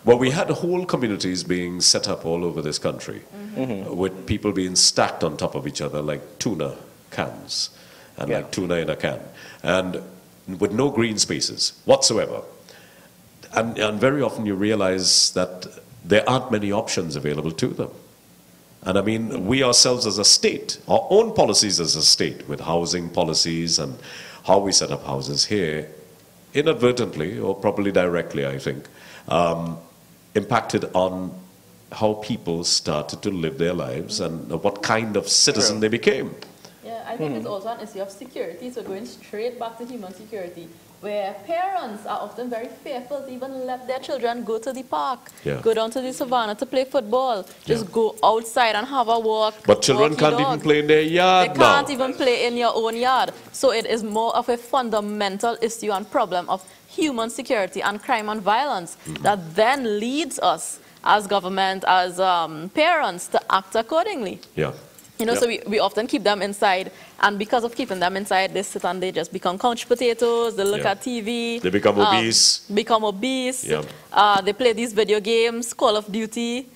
Well, we had whole communities being set up all over this country with people being stacked on top of each other like tuna cans and like tuna in a can and with no green spaces whatsoever. And very often you realize that there aren't many options available to them. And I mean, we ourselves as a state, our own policies as a state with housing policies and how we set up houses here, inadvertently or probably directly, I think, impacted on how people started to live their lives and what kind of citizen they became. Yeah, I think it's also an issue of security, so going straight back to human security, where parents are often very fearful to even let their children go to the park, go down to the savannah to play football, just go outside and have a walk. But children walk can't your even dog. play in their yard They now. can't even play in your own yard. So it is more of a fundamental issue and problem of human security and crime and violence that then leads us as government, as parents, to act accordingly. Yeah. So we often keep them inside, and because of keeping them inside, they sit and they just become couch potatoes, they look at TV. They become obese. They play these video games. Call of Duty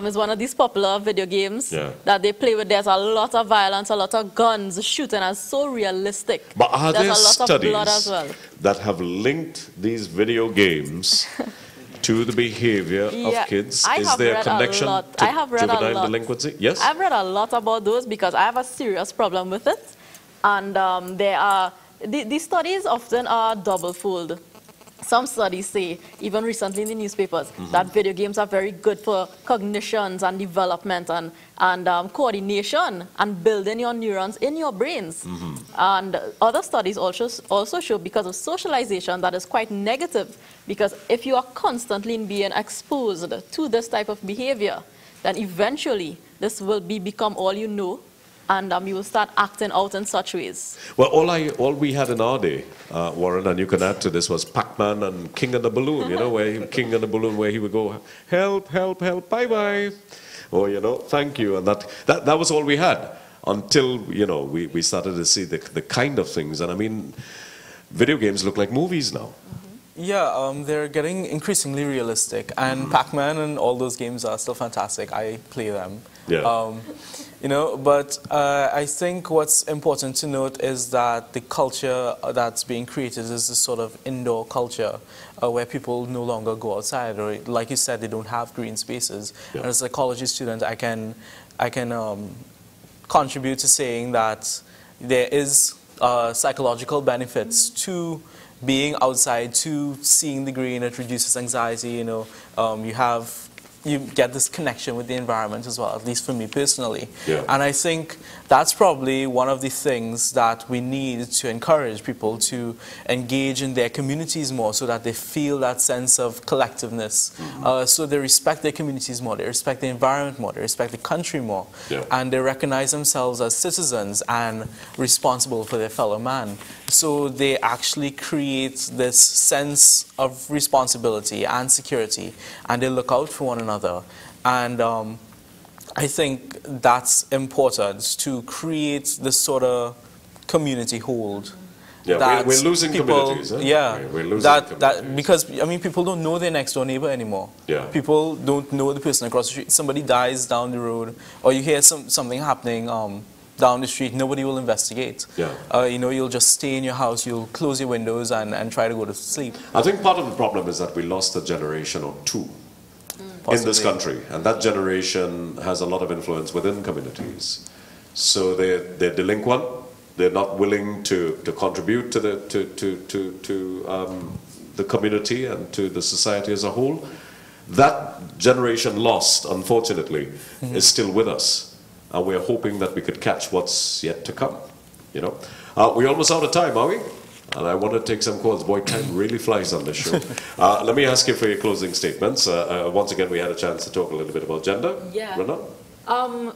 is one of these popular video games that they play with. There's a lot of violence, a lot of guns, shooting, and so realistic. But are There's there a lot of blood as studies well. that have linked these video games to the behavior of kids? I Is have there a read connection a lot. to I have read a juvenile lot. delinquency? Yes? I've read a lot about those because I have a serious problem with it. And there are, these studies often are double-fold. Some studies say, even recently in the newspapers, that video games are very good for cognitions and development and coordination and building your neurons in your brains. And other studies also show, because of socialization, that is quite negative. Because if you are constantly being exposed to this type of behavior, then eventually this will become all you know, and you will start acting out in such ways. Well, all we had in our day, Warren, and you can add to this, was Pac-Man and King and the Balloon, King and the Balloon, where he would go, help, help, help, bye-bye. Or, thank you. And that was all we had until, we started to see the kind of things. And I mean, video games look like movies now. Yeah, they're getting increasingly realistic, and Pac-Man and all those games are still fantastic. I play them. Yeah. You know, but I think what's important to note is that the culture that's being created is this sort of indoor culture where people no longer go outside, or like you said, they don't have green spaces. Yeah. And as a psychology student, I can contribute to saying that there is psychological benefits to being outside, to seeing the green. It reduces anxiety. You know, you get this connection with the environment as well, at least for me personally. Yeah. And I think that's probably one of the things that we need to encourage people to engage in their communities more, so that they feel that sense of collectiveness. So they respect their communities more, they respect the environment more, they respect the country more, and they recognize themselves as citizens and responsible for their fellow man. So they actually create this sense of responsibility and security, and they look out for one another. And I think that's important, to create this sort of community hold. Yeah, we're losing communities. Huh? Yeah, we're losing communities. Because, I mean, people don't know their next door neighbor anymore. Yeah. People don't know the person across the street. Somebody dies down the road, or you hear something happening down the street, nobody will investigate. Yeah. You know, you'll just stay in your house, you'll close your windows and try to go to sleep. I think part of the problem is that we lost a generation or two in this country, and that generation has a lot of influence within communities. So they're delinquent. They're not willing to contribute to the community and to the society as a whole. That generation lost, unfortunately, is still with us, and we're hoping that we could catch what's yet to come. You know, we're almost out of time, are we? And I want to take some calls. Boy, time really flies on this show. Let me ask you for your closing statements. Once again, we had a chance to talk a little bit about gender. Yeah. Rana?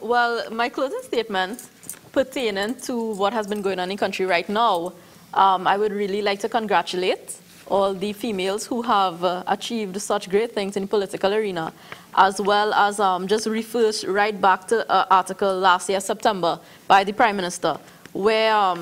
Well, my closing statement pertaining to what has been going on in the country right now, I would really like to congratulate all the females who have achieved such great things in the political arena, as well as just refer right back to an article last year, September, by the Prime Minister, where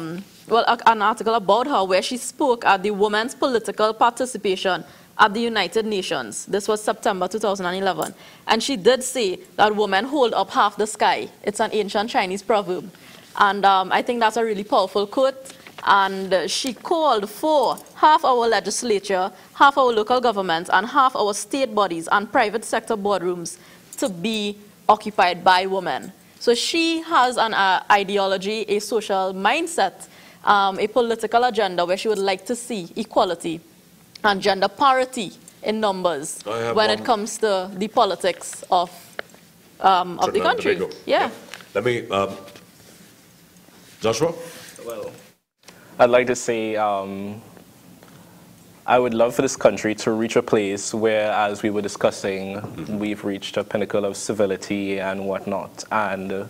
an article about her where she spoke at the women's political participation at the United Nations. This was September 2011. And she did say that women hold up half the sky. It's an ancient Chinese proverb. And I think that's a really powerful quote. And she called for half our legislature, half our local governments, and half our state bodies and private sector boardrooms to be occupied by women. So she has an ideology, a social mindset, a political agenda where she would like to see equality and gender parity in numbers when it comes to the politics of the country. Yeah. Let me, Joshua? Well, I'd like to say I would love for this country to reach a place where, as we were discussing, we've reached a pinnacle of civility and whatnot. And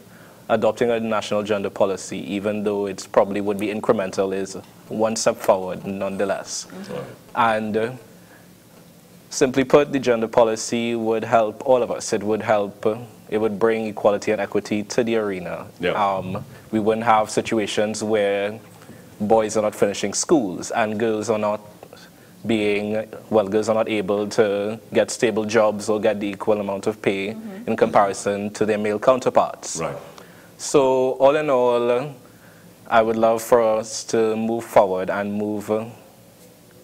adopting a national gender policy, even though it probably would be incremental, is one step forward nonetheless. And simply put, the gender policy would help all of us. It would help, it would bring equality and equity to the arena. We wouldn't have situations where boys are not finishing schools and girls are not girls are not able to get stable jobs or get the equal amount of pay in comparison to their male counterparts. Right. So all in all, I would love for us to move forward and move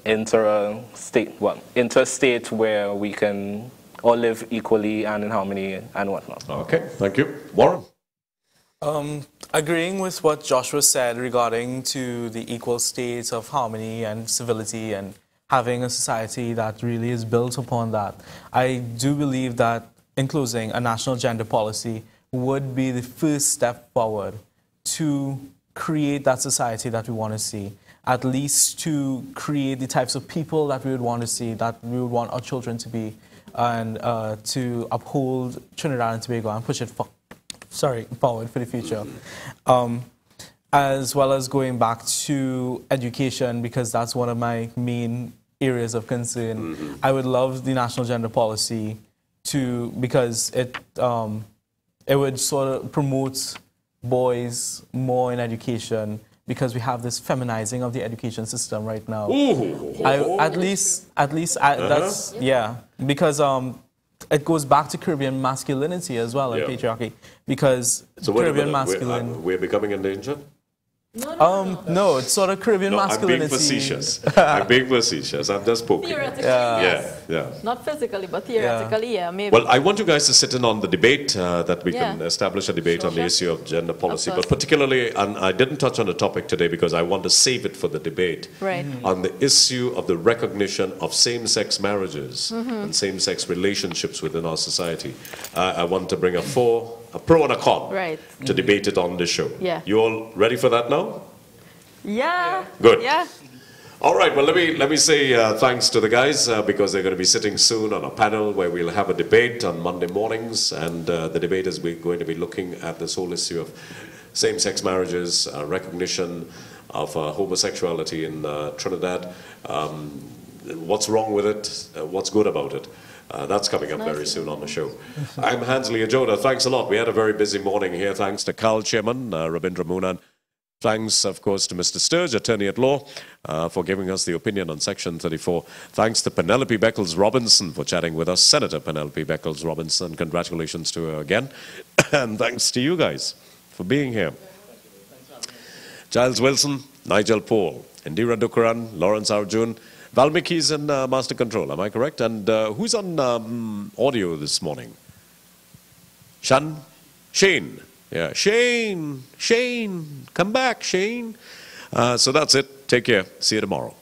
into a state where we can all live equally and in harmony and whatnot. Okay, thank you. Warren? Agreeing with what Joshua said regarding to the equal state of harmony and civility and having a society that really is built upon that, I do believe that, in closing, a national gender policy would be the first step forward to create that society that we want to see, at least to create the types of people that we would want to see, that we would want our children to be, and to uphold Trinidad and Tobago and push it forward for the future. As well as going back to education, because that's one of my main areas of concern. I would love the national gender policy because it would sort of promote boys more in education, because we have this feminizing of the education system right now. Ooh. At least that's, yeah, because it goes back to Caribbean masculinity as well, and patriarchy, because Caribbean masculine... We're becoming endangered? No, it's sort of Caribbean masculinity. I'm being facetious. I'm being facetious. I'm just poking. Theoretically, yeah. Not physically, but theoretically, yeah, maybe. Well, I want you guys to sit in on the debate, that we can establish a debate on the issue of gender policy. But particularly, and I didn't touch on the topic today because I want to save it for the debate, on the issue of the recognition of same-sex marriages and same-sex relationships within our society. I want to bring a pro and a con to debate it on this show. Yeah. You all ready for that now? Yeah. Good. Yeah. All right, well, let me say thanks to the guys because they're going to be sitting soon on a panel where we'll have a debate on Monday mornings, and the debate is we're going to be looking at this whole issue of same-sex marriages, recognition of homosexuality in Trinidad, what's wrong with it, what's good about it. That's coming up very soon on the show. I'm Hansley Ajoda. Thanks a lot. We had a very busy morning here. Thanks to Carl Chairman, Rabindra Moonan. Thanks, of course, to Mr. Sturge, attorney at law, for giving us the opinion on Section 34. Thanks to Penelope Beckles-Robinson for chatting with us. Senator Penelope Beckles-Robinson, congratulations to her again. And thanks to you guys for being here. Giles Wilson, Nigel Paul, Indira Dukaran, Lawrence Arjun, Valmiki's in Master Control, am I correct? And who's on audio this morning? Shane. Yeah, Shane, come back, Shane. So that's it. Take care. See you tomorrow.